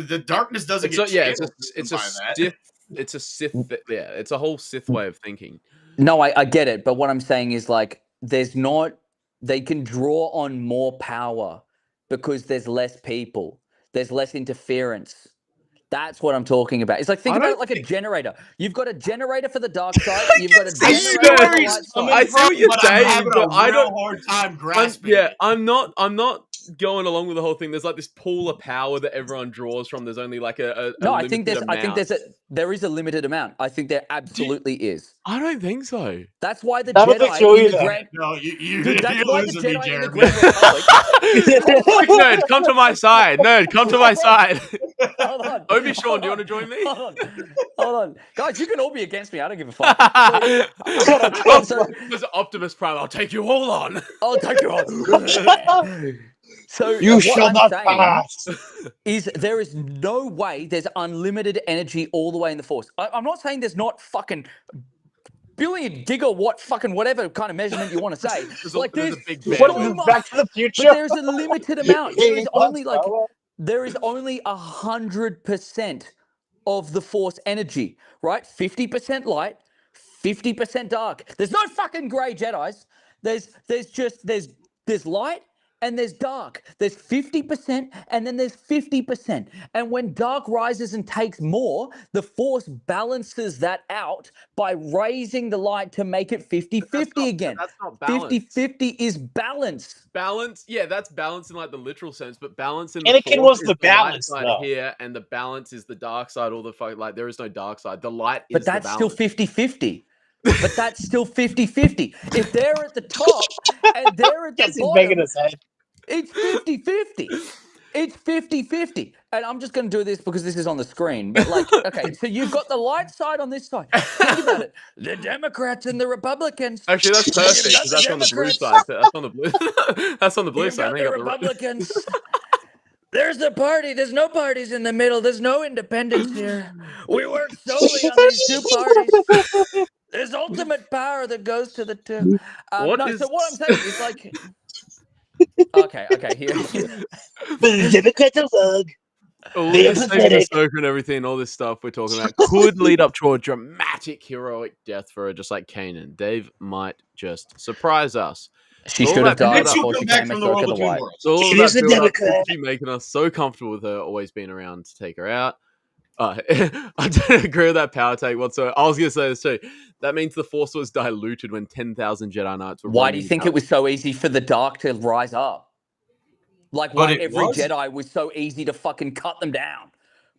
The darkness doesn't get channeled. It's a Sith. It's a Sith. Yeah, it's a whole Sith way of thinking. No, I get it, but what I'm saying is like they can draw on more power because there's less people, there's less interference. That's what I'm talking about. It's like think about it like a generator. You've got a generator for the dark side. You've got a generator for the light side. I see what you're saying, but I don't. Hard time grasping. I'm not going along with the whole thing. There's like this pool of power that everyone draws from. There's only like a no. I think there is a limited amount. I think there absolutely is. I don't think so. That's why the Jedi in the Grand. No, you that's why the Jedi in the Grand Republic. Nerd, come to my side. Nerd, come to my side. Hold on. Obi-Sean, do you want to join me? Hold on. Guys, you can all be against me. I don't give a fuck. There's Optimus Prime. I'll take you all on. I'll take you on. So you shall not pass. There is no way there's unlimited energy all the way in the Force. I'm not saying there's not fucking billion gigawatt fucking whatever kind of measurement you want to say. There's a big so much, Back to the Future. but there's a limited amount. There is only 100% of the Force energy, right? 50% light, 50% dark. There's no fucking grey Jedis. There's light and there's dark. There's 50% and then there's 50%. And when dark rises and takes more, the Force balances that out by raising the light to make it 50-50 again. That's not balance. 50-50 is balance. Balance, yeah, that's balance in like the literal sense, but balance in Anakin the was the light balance side though. here, and the balance is the dark side. All the like, there is no dark side. The light is but that's the still 50-50. But that's still 50-50. If they're at the top and they're at the bottom, it's 50-50. It's 50-50. And I'm just going to do this because this is on the screen. But like, okay, so you've got the light side on this side. Think about it. The Democrats and the Republicans. Actually, that's perfect because that's on the blue side. That's on the blue. That's on the blue side. The Republicans. There's the party. There's no parties in the middle. There's no independence here. We work solely on these 2 parties. There's ultimate power that goes to the 2. So what I'm saying is like... Okay, here. The Democrats are wrong. All this Ahsoka and everything, all this stuff we're talking about could lead up to a dramatic, heroic death for her, just like Kanan. Dave might just surprise us. She should have died before she came Ahsoka the White. She's a Democrat. Making us so comfortable with her, always being around to take her out. I don't agree with that power take whatsoever. I was going to say this too. That means the Force was diluted when 10,000 Jedi Knights were. Why do you think it was so easy for the dark to rise up? Like, why every Jedi was so easy to fucking cut them down?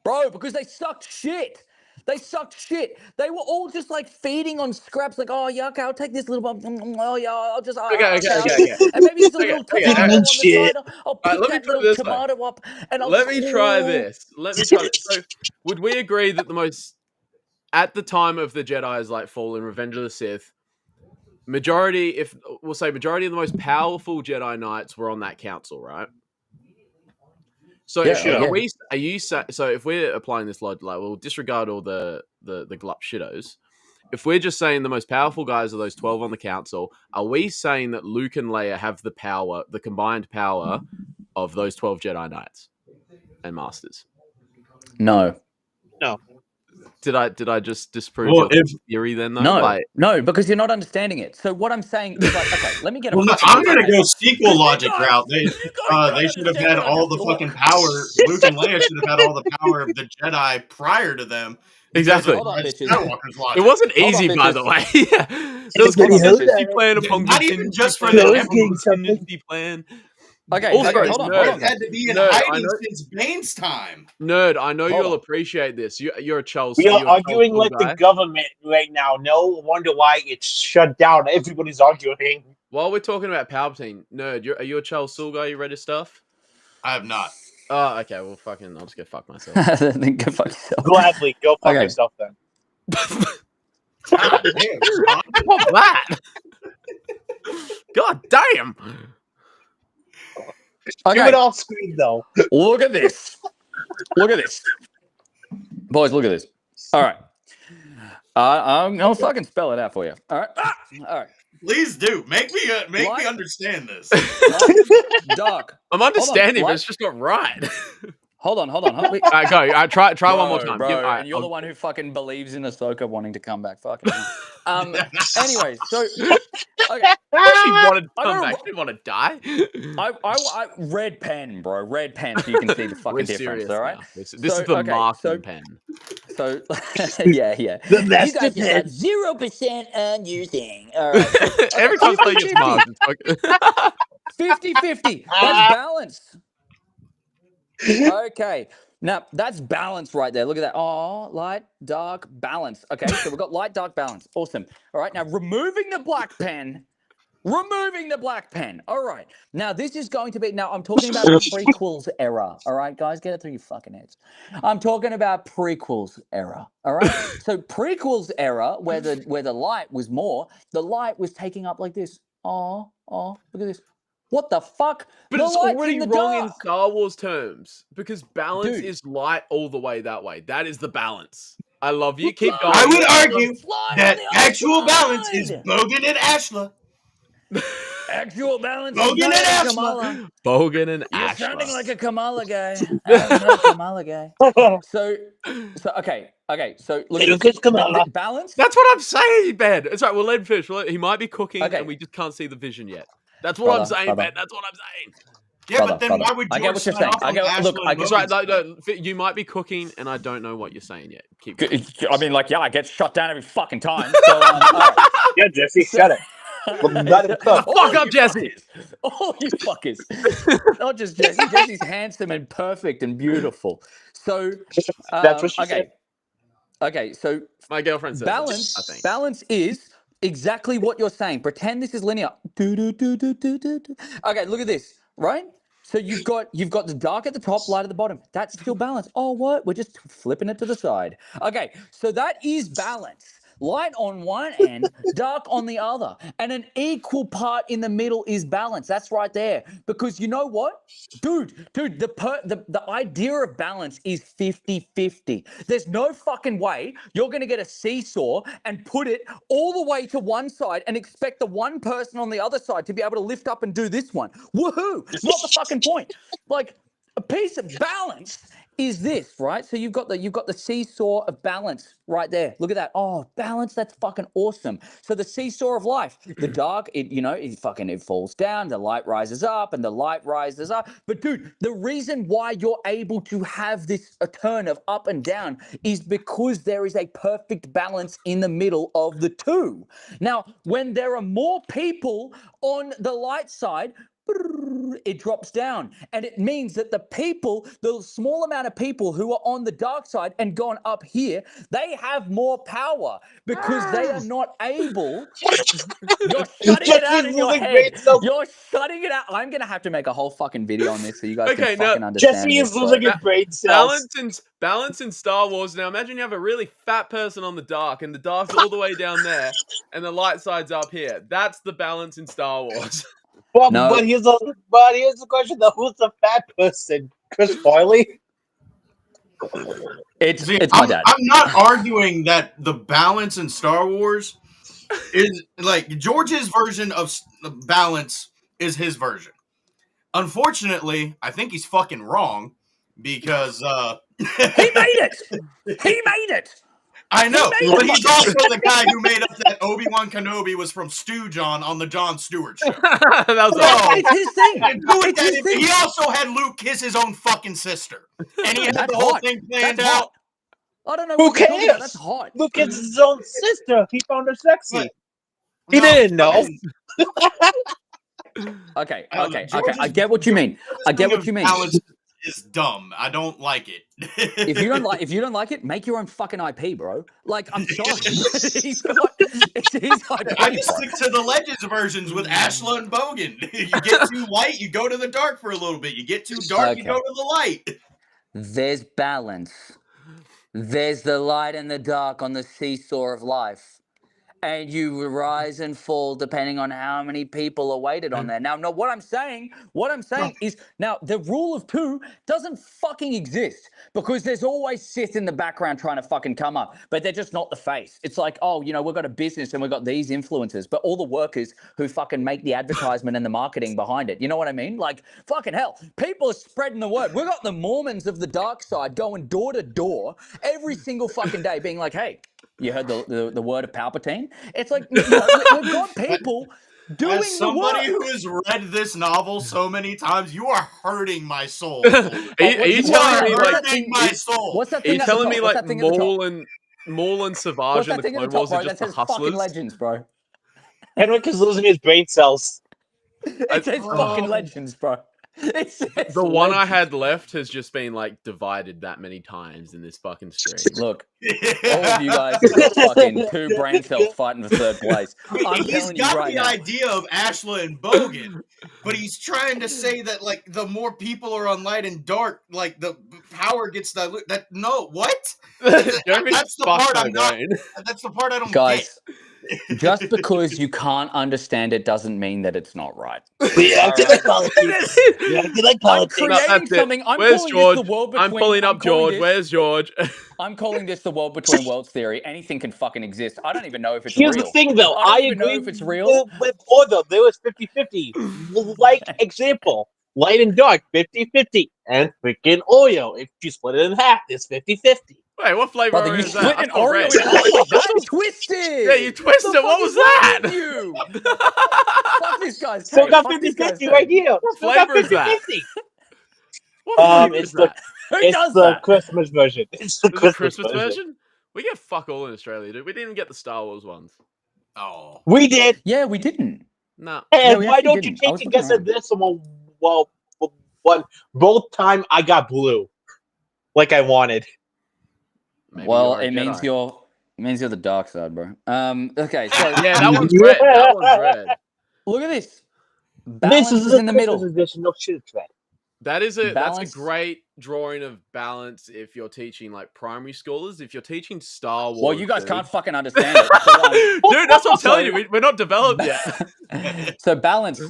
Bro, because they sucked shit. They sucked shit. They were all just like feeding on scraps. Like, oh yeah, okay, I'll take this little bump. Oh yeah, I'll just okay. And maybe just a little tomato on the side. I'll pick that little tomato up and I'll. Let me try this. So, would we agree that the most at the time of the Jedi's like fall in Revenge of the Sith, majority of the most powerful Jedi Knights were on that council, right? So if we're applying this logic, like we'll disregard all the glup shittos, if we're just saying the most powerful guys are those 12 on the council, are we saying that Luke and Leia have the power, the combined power of those 12 Jedi Knights and Masters? No. Did I just disprove your theory then, though? No, because you're not understanding it. So what I'm saying is like, okay, let me get a Well, I'm going to go sequel logic route. They should have had all the fucking power. Luke and Leia should have had all the power of the Jedi prior to them. Exactly. Hold on, bitches. It wasn't easy, by the way. There was contingency plan upon not even just for the contingency plan. Okay, Also, hold on. Had to be in hiding since Bane's time. Nerd, I know you'll appreciate this. You're a Chelsea. We are arguing like the government right now. No wonder why it's shut down. Everybody's arguing. While we're talking about Palpatine, Nerd, are you a Charles Soule guy? You read his stuff? I have not. Oh, okay. Well, fucking, I'll just go fuck myself. Then go fuck yourself. Gladly, go fuck yourself then. God damn, What's that? God damn. Do it off screen though. Look at this. Boys, look at this. All right. I'll fucking spell it out for you. All right. All right. Please do. Make me understand this. Dark. I'm understanding, but it's just not right. Hold on. All right, go. Try Bro, one more time. Bro, and you're the one who fucking believes in Ahsoka wanting to come back. Fucking hell. Anyway, so okay. She wanted to come back. She didn't want to die. I red pen, bro. Red pen, so you can see the fucking difference. All right. This is the marking pen. So yeah. The master you guys just pen. got 0% on your thing. All right. Every time I get marked, it's fucking 50-50. That's balance. Okay. Now, that's balance right there. Look at that. Oh, light, dark, balance. Okay, so we've got light, dark, balance. Awesome. All right, now removing the black pen. All right. Now, this is going to be... Now, I'm talking about prequels era. All right, guys? Get it through your fucking heads. I'm talking about prequels era. All right? So, prequels era, where the light was more, the light was taking up like this. Oh, look at this. What the fuck? But it's already wrong in Star Wars terms because balance is light all the way that way. That is the balance. I love you. Keep going. I would argue that actual balance is Bogan and Ashla. Actual balance Bogan and Ashla. Kamala. Bogan and You're Ashla. sounding like a Kamala guy. Kamala guy. So okay. So look at this. Balance. That's what I'm saying, Ben. It's right. We'll let him finish. He might be cooking, and we just can't see the vision yet. That's what I'm saying, Ben. That's what I'm saying. Yeah, but then why would George I get what you're saying. Look, that's right. No, you might be cooking, and I don't know what you're saying yet. Keep going. I mean, like, I get shut down every fucking time. So, yeah, Jesse, shut it. Fuck up, Jesse. All you fuckers. Not just Jesse. Jesse's handsome and perfect and beautiful. So that's what she said. Okay, so my girlfriend says balance. I think Balance is exactly what you're saying. Pretend this is linear. Okay, look at this, right? So you've got the dark at the top, light at the bottom. That's still balance. Oh, what? We're just flipping it to the side. Okay, so that is balance. Light on one end, dark on the other. And an equal part in the middle is balance. That's right there. Because you know what? Dude, the idea of balance is 50-50. There's no fucking way you're going to get a seesaw and put it all the way to one side and expect the one person on the other side to be able to lift up and do this one. Woohoo! Not the fucking point. Like, a piece of balance is this, right? So you've got the seesaw of balance right there. Look at that. Oh, balance, that's fucking awesome. So the seesaw of life, the dark, it falls down, the light rises up, and the light rises up. But dude, the reason why you're able to have this a turn of up and down is because there is a perfect balance in the middle of the two. Now, when there are more people on the light side, it drops down, and it means that the small amount of people who are on the dark side and gone up here, they have more power because they are not able. You're shutting it out in your head. You're shutting it out. I'm gonna have to make a whole fucking video on this so you guys can fucking understand. Jesse is losing his brain cells. Balance in Star Wars. Now imagine you have a really fat person on the dark, and the dark's all the way down there, and the light side's up here. That's the balance in Star Wars. Well, no. but here's the question though: who's the fat person? Chris Farley? It's See, my dad. I'm not arguing that the balance in Star Wars is like George's version of balance is his version. Unfortunately, I think he's fucking wrong because He made it. He made it. I know, He made but it. he's also the guy who made up that Obi-Wan Kenobi was from Stu John on the Jon Stewart show. That was No. awesome. It's his thing. It's his thing. He also had Luke kiss his own fucking sister, and he had That's the whole hot. thing planned That's out. hot. I don't know Who what you're talking about. cares? That's hot. Look, it's his own sister. He found her sexy. But- He didn't know. Okay. George's I get what you mean. I get what you mean. Balance is dumb. I don't like it. If you don't like it, make your own fucking IP, bro. Like, I'm sorry. It's his IP. I just bro. stick to the Legends versions with Ashla and Bogan. You get too light, you go to the dark for a little bit. You get too dark, you Okay. go to the light. There's balance. There's the light and the dark on the seesaw of life. And you rise and fall depending on how many people are weighted on there. Now, no, what I'm saying is now the rule of two doesn't fucking exist because there's always Sith in the background trying to fucking come up, but they're just not the face. It's like, oh, you know, we've got a business and we've got these influencers, but all the workers who fucking make the advertisement and the marketing behind it. You know what I mean? Like, fucking hell, people are spreading the word. We've got the Mormons of the dark side going door to door every single fucking day being like, hey, you heard the word of Palpatine? It's like, you know, we've got people doing As somebody the work. who has read this novel so many times, you are hurting my soul. Are you telling me like? hurting my soul. What's that Are thing you at the telling top? me What's like that thing at the top? Maul and What's Savage in that the thing at the Clone top, Wars bro? are That just the says fucking hustlers? legends, bro. Henrik is losing his brain cells. It says fucking legends, bro. It says The one I legends. had left has just been like divided that many times in this fucking stream. Look, all of you guys have got fucking two brain cells fighting for third place. I'm He's telling you got right the now. idea of Ashla and Bogan, but he's trying to say that like the more people are on light and dark, like the power gets diluted. That no, what? Jeremy That's the fucked part my I'm not. brain. That's the part I don't Guys, get. just because you can't understand it doesn't mean that it's not right. We acted Alright. like politics. We acted like I'm politics. creating that's it. something. I'm Where's calling George? this the world between. I'm pulling up George. Where's George? I'm calling this the world between worlds theory. Anything can fucking exist. I don't even know if it's Here's real. the thing, though. I don't I even know agree if it's real. with Ordo. There was 50-50. Like, example, light and dark, 50-50. And freaking Oreo. If you split it in half, it's 50-50. Wait, what flavor Brother, you is that? split I an thought Oreo red. in half like that? Twisted! Yeah, you twisted. The What fuck was is wrong that? with you? Fuck this guy's Still take. got Fuck this guy's 50-50 right take. here. What Still got flavor is that? 50-50. What flavor is It's the that? Who it's does the that? Christmas version. It's the Is it Christmas, version. We get fuck all in Australia, dude. We didn't even get the Star Wars ones. Oh, We did. Yeah, we didn't. Nah. And Yeah, we why actually don't you didn't. I take was a looking guess at around. this one? Well, both time I got blue, like I wanted. Maybe Well, you're a it means Jedi. you're the dark side, bro. Okay, so Yeah, that one's red. That one's red. look at this. Balance This is is in the Christmas middle. edition. No shit, it's red. That's Balance. a great drawing of balance if you're teaching like primary schoolers. If you're teaching Star Wars, Well, you guys dude. can't fucking understand it. So, Dude, that's what I'm telling So- you. We're not developed yet. so balance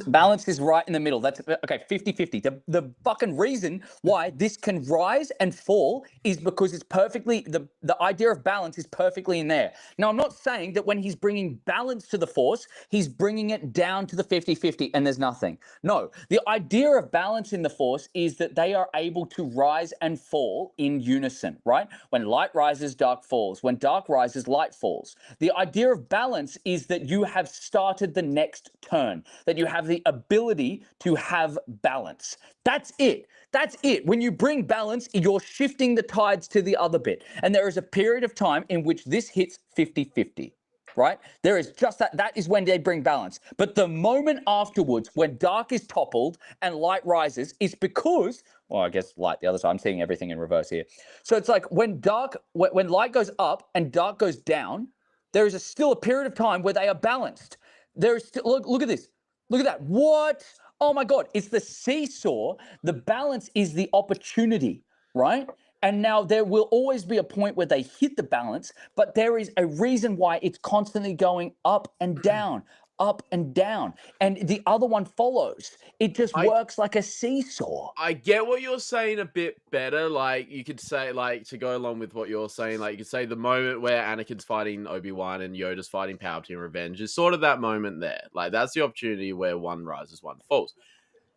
is right in the middle. That's okay, 50-50. The fucking reason why this can rise and fall is because it's perfectly the idea of balance is perfectly in there. Now, I'm not saying that when he's bringing balance to the force, he's bringing it down to the 50-50 and there's nothing. No, the idea of balance in the force is that they are able to rise and fall in unison, right? When light rises, dark falls. When dark rises, light falls. The idea of balance is that you have started the next turn, that you have the ability to have balance. That's it. That's it. When you bring balance, you're shifting the tides to the other bit. And there is a period of time in which this hits 50-50. Right? There is just that is when they bring balance. But the moment afterwards, when dark is toppled and light rises, is because, well, I guess light the other side. I'm seeing everything in reverse here. So it's like when light goes up and dark goes down, there is still a period of time where they are balanced. There is still, look at this. Look at that. What? Oh my God. It's the seesaw. The balance is the opportunity, right? And now there will always be a point where they hit the balance, but there is a reason why it's constantly going up and down, up and down, and the other one follows. It just works like a seesaw. I get what you're saying a bit better. Like, you could say, like, to go along with what you're saying, like, you could say the moment where Anakin's fighting Obi-Wan and Yoda's fighting Palpatine Revenge is sort of that moment there. Like, that's the opportunity where one rises, one falls.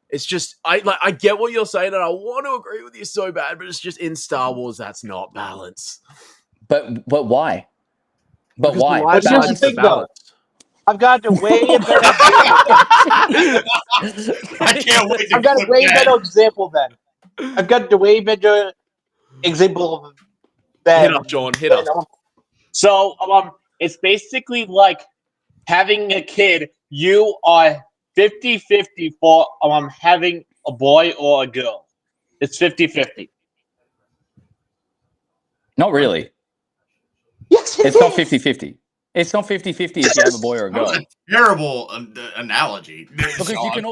It's just, I get what you're saying, and I want to agree with you so bad, but it's just in Star Wars, that's not balance. But why? But Because why? the light Balance. side's the balance. I've got a way better. I can't wait to I've got a clip way that. better example then. I've got the way better example than. Hit us, Sean. Hit us. So it's basically like having a kid. You are 50-50 for having a boy or a girl. It's 50-50. Not really. Yes, It's not 50-50. It's not 50-50 if you have a boy or a That girl. was a terrible analogy. Because you Sean. can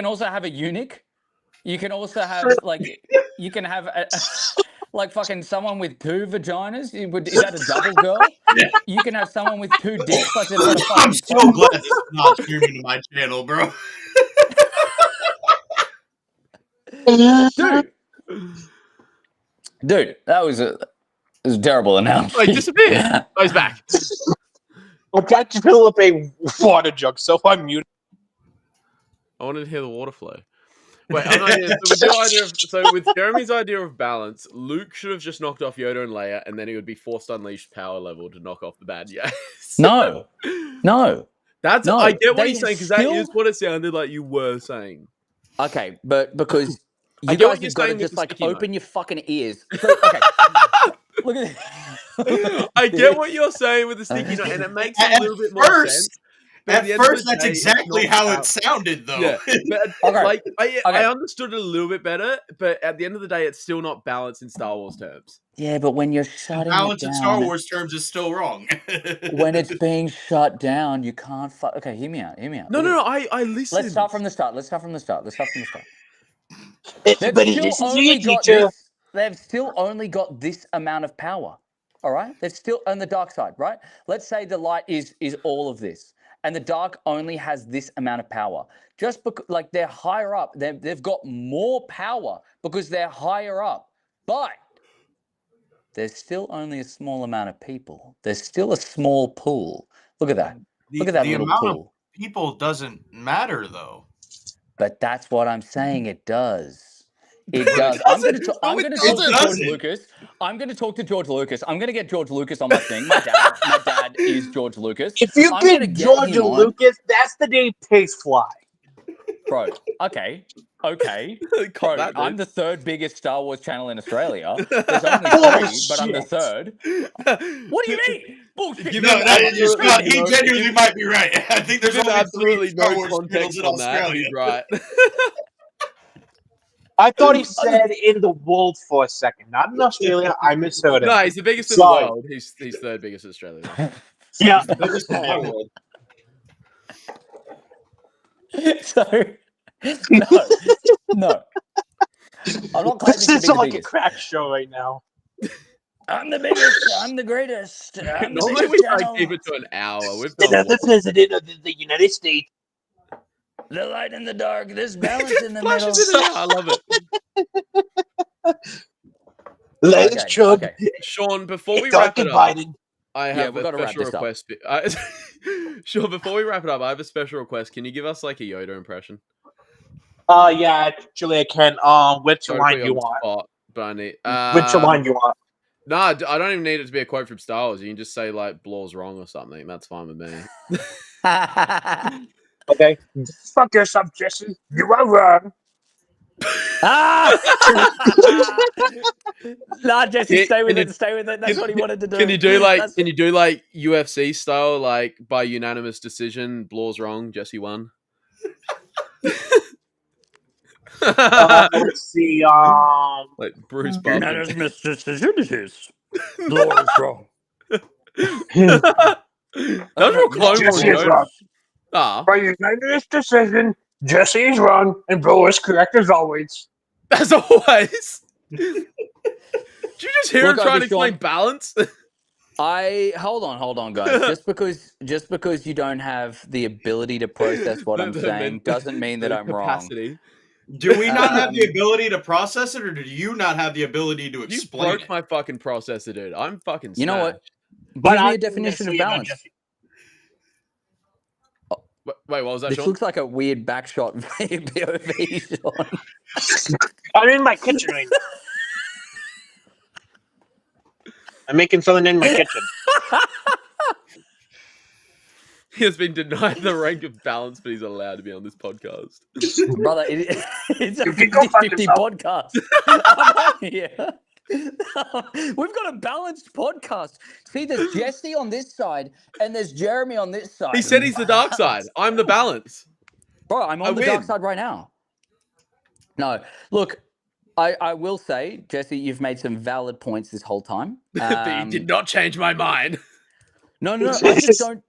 also have a eunuch. You can also have you can have like fucking someone with 2 vaginas. Is that a double girl? You can have someone with 2 dicks. Like they've got a fucking. I'm so glad this is not streaming to my channel, bro. Dude, that was a terrible analogy. Like, disappeared. Oh, he's back. I'm trying to fill up a water jug, so I'm muted. I wanted to hear the water flow. Wait, so with Jeremy's idea of balance, Luke should have just knocked off Yoda and Leia, and then he would be forced unleashed power level to knock off the bad guys. No. I get what They you're saying, because that is what it sounded like you were saying. Okay, but because I you get what guys you're have got to saying with just the like sticky open note. your fucking ears. So, okay, look at this. I get what you're saying with the sticky note, and it makes a little bit more sense. But At the end of first, the that's day, exactly it's not how about- it sounded, though. Yeah, but Okay. like I Okay. understood it a little bit better, but at the end of the day, it's still not balanced in Star Wars terms. Yeah, but when you're shutting Balance it in down, Star Wars terms is still wrong. when it's being shut down, you can't. Okay, hear me out. Hear me out. No, Look no, at no. I listen. Let's start from the start. Let's start from the start. But They've still only got this amount of power. All right, they're still on the dark side, right? Let's say the light is all of this, and the dark only has this amount of power. Just because, like, they're higher up, they've got more power because they're higher up, but there's still only a small amount of people. There's still a small pool. Look at that. Look at that the little amount pool. of people doesn't matter, though. But that's what I'm saying. It does. It But it does. I'm going to doesn't. talk No, it to George doesn't. Lucas. I'm going to talk to George Lucas. I'm going to get George Lucas on my thing. My dad is George Lucas. if you I'm gonna get get George him on. Lucas, that's the day pigs fly. Bro, okay. Caught Bro, that, I'm dude. the 3rd biggest Star Wars channel in Australia. There's only 3, but I'm the 3rd. What do you mean? Bullshit. Give No, him that, absolutely Scott, he no- genuinely give- might be right. I think there's Give him only 3 absolutely Star no Wars channels context in on that. Australia. He's right. I thought he said in the world for a second, not in Australia. I misheard him. No, he's the biggest in Sorry. the world. He's 3rd biggest in Australia. Yeah. Biggest in my world. So, no. I'm not claiming This to is be the like a biggest. crack show right now. I'm the biggest. I'm the greatest. I'm the Normally we biggest try to channel. keep it to an hour. We've The done other president of the United States. The light in the dark. There's balance in the middle. flashes in and out. I love it. Let's Okay, chug. okay. Sean, before we It's wrap like it up, Biden. I Yeah, have we've a gotta wrap special this up. request. Sean, before we wrap it up, I have a special request. Can you give us like a Yoda impression? Yeah, actually I can. Which Sorry to put line you you on the want? spot, but I need. Which line you want? No, I don't even need it to be a quote from Star Wars. You can just say like "Blaw's wrong" or something. That's fine with me. Okay. Fuck yourself, Jesse. You are wrong. Nah, Jesse, Can- stay with can it. Stay with it. That's what he wanted to do. Can you do like That's- UFC style, like by unanimous decision? Blaw's wrong. Jesse won. Let's see. Like Bruce Buffer. Unanimous decision it is. Law is wrong. That was real Clone Wars. Jesse is Yoda. wrong. Ah, By unanimous decision, Jesse is wrong, and Bro is correct as always. as always. Did you just hear Look, him trying to Obi-Wan. explain balance? Hold on, guys. just because you don't have the ability to process what I'm saying doesn't mean that I'm capacity. wrong. Do we not have the ability to process it, or do you not have the ability to You explain broke it? my fucking processor, dude. I'm fucking. You know what? smashed. But Give me I a definition of balance. Wait, what was that, This Sean? looks like a weird backshot POV, Sean. I'm in my kitchen right now. I'm making something in my kitchen. He has been denied the rank of balance, but he's allowed to be on this podcast. Brother, it's a You can go fuck 50-50 yourself. podcast. I'm on here. We've got a balanced podcast. See, there's Jesse on this side, and there's Jeremy on this side. He said he's the dark side. I'm the balance. Bro, I'm on the dark side right now. No, look, I will say, Jesse, you've made some valid points this whole time. But you did not change my mind. No. I just don't.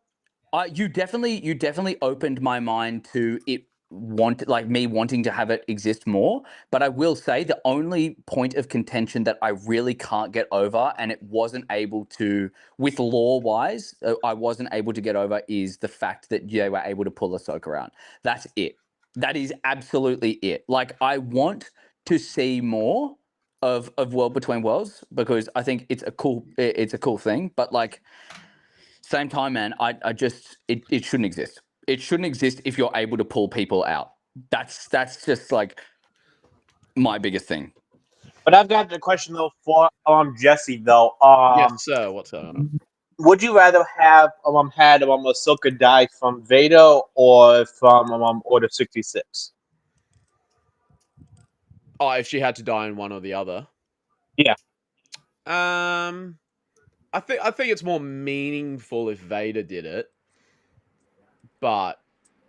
You definitely opened my mind to it. Me wanting to have it exist more, but I will say the only point of contention that I really can't get over, and it wasn't able to, with lore wise, I wasn't able to get over, is the fact that they were able to pull Ahsoka out. That's it. That is absolutely it. Like, I want to see more of World Between Worlds because I think it's a cool thing, but like, same time, man, I just it shouldn't exist. It shouldn't exist if you're able to pull people out. That's just like my biggest thing. But I've got the question though for Jesse though. Yes, sir. What's going on? Would you rather have had Ahsoka die from Vader or from Order 66? Oh, if she had to die in one or the other. Yeah. I think it's more meaningful if Vader did it, but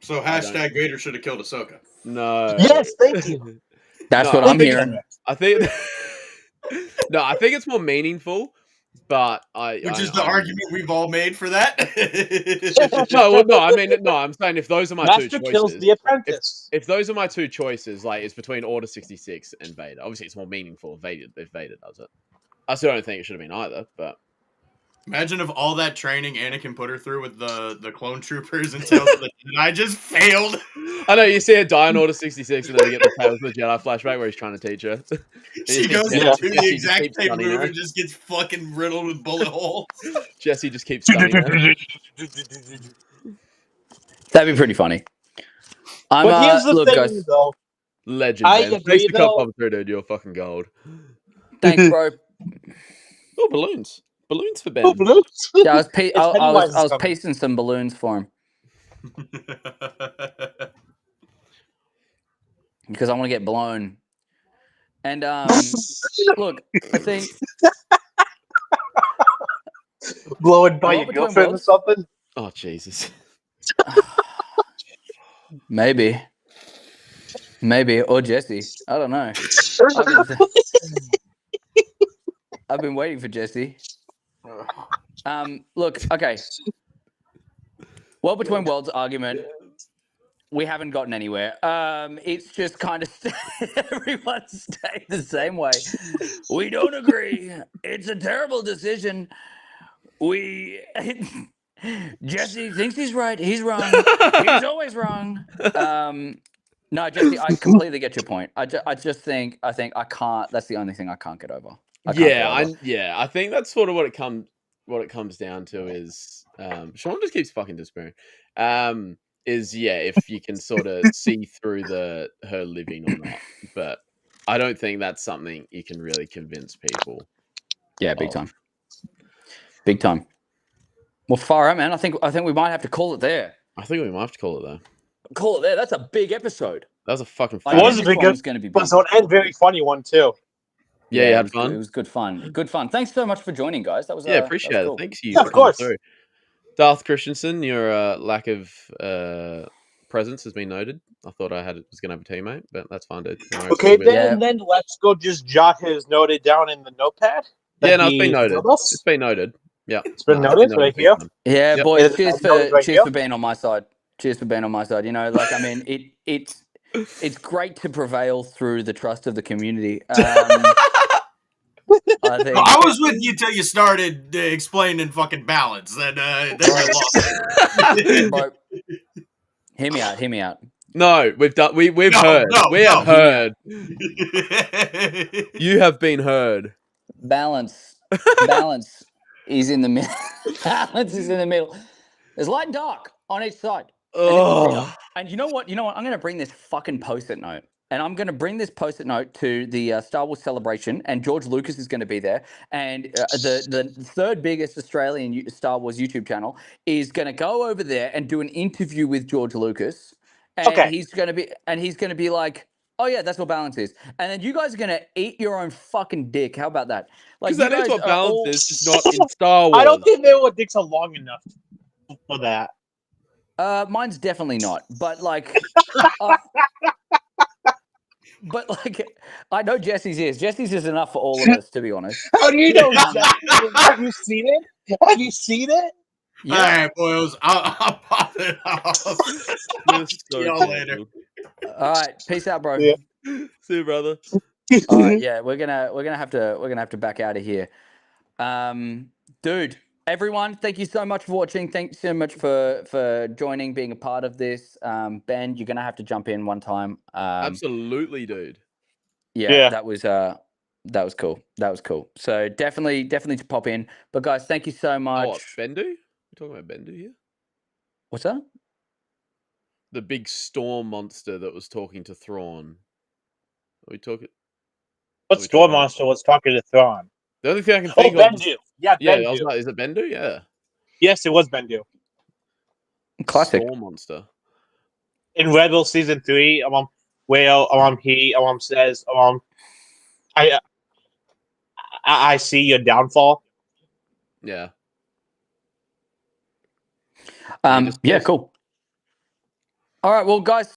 So hashtag Vader should have killed Ahsoka. no. Yes, thank you. That's what I'm hearing. I think no, I think it's more meaningful, but Which is the argument we've all made for that. No, I'm saying if those are my Master two choices, kills the apprentice. if those are my two choices, like it's between Order 66 and Vader. Obviously, it's more meaningful if Vader does it. I still don't think it should have been either, but. Imagine if all that training Anakin put her through with the clone troopers and Tales of the Jedi just failed. I know, you see her die in Order 66 and then we get the Tales of the Jedi flashback where he's trying to teach her. She goes to do the exact same move and just gets fucking riddled with bullet holes. Jesse just keeps stunning her. That'd be pretty funny. But here's the look, thing, guys. though. Legend, I Ben. agree, Thanks to Cup though. of through, dude. You're fucking gold. Thanks, bro. Oh, balloons. Balloons for Ben. Oh, balloons. Yeah, I was pasting some balloons for him because I want to get blown. And look, I think Blowing by World your Between girlfriend or Worlds? something? Oh, Jesus. maybe, or Jesse. I don't know. I've been waiting for Jesse. Look, okay. World Between Worlds argument. We haven't gotten anywhere. It's just kind of everyone stayed the same way. We don't agree. It's a terrible decision. Jesse thinks he's right. He's wrong. He's always wrong. No, Jesse, I completely get your point. I think I can't. That's the only thing I can't get over. I think that's sort of what it comes down to is Sean just keeps fucking disappearing. If you can sort of see through her living or not. But I don't think that's something you can really convince people. Yeah, big time. Big time. Well, far out, man. I think we might have to call it there. I think we might have to call it there. Call it there. That's a big episode. That was a fucking It was a big episode and very funny one too. Yeah, you had fun. It was good fun. Good fun. Thanks so much for joining, guys. That was appreciate it. cool. Thanks you. Yeah, of course. Through. Darth Christensen, your lack of presence has been noted. I thought I was going to have a teammate, but that's fine, dude. No, Okay, then let's go just jot his noted down in the notepad. Yeah, no, it's been noted. It's been noted. Yeah, it's been noted right here. Yeah, Yep. boys. Cheers for being on my side. Cheers for being on my side. You know, like I mean, it's great to prevail through the trust of the community. I think I was with you till you started explaining fucking balance. Then you lost it. bro, hear me out. Hear me out. No, we've done. We've No, heard. no, We have no. heard. You have been heard. Balance is in the middle. Balance is in the middle. There's light and dark on each side. Oh, And you know what? I'm going to bring this fucking post-it note. And I'm going to bring this post-it note to the Star Wars celebration, and George Lucas is going to be there. And the third biggest Australian Star Wars YouTube channel is going to go over there and do an interview with George Lucas. And Okay. he's going to be like, "Oh yeah, that's what balance is." And then you guys are going to eat your own fucking dick. How about that? because you that is guys what are balance all- is, just not in Star Wars. I don't think they would dicks are long enough for that. Mine's definitely not. But like, I know Jesse's is. Jesse's is enough for all of us, to be honest. How do you know? Have you seen it? Have you seen it? Yeah. All right, boys. I'll pop it off. You're so See y'all cool. later. All right. Peace out, bro. Yeah. See you, brother. All right. Yeah, we're gonna have to back out of here. Dude, everyone, thank you so much for watching. Thanks so much for joining, being a part of this. Ben, you're gonna have to jump in one time. Absolutely, dude. Yeah. That was cool. That was cool. So definitely to pop in. But guys, thank you so much. Oh, what, Bendu? We're talking about Bendu here. What's that? The big storm monster that was talking to Thrawn. Are we talking? What Storm Monster was talking to Thrawn? The only thing I can Oh, think of. Bendu. Yeah, Yeah, Bendu. I was like, is it Bendu? Yeah. Yes, it was Bendu. Classic. Storm monster. In Rebel Season 3, where he says, I see your downfall. Yeah. Yeah, cool. All right, well, guys.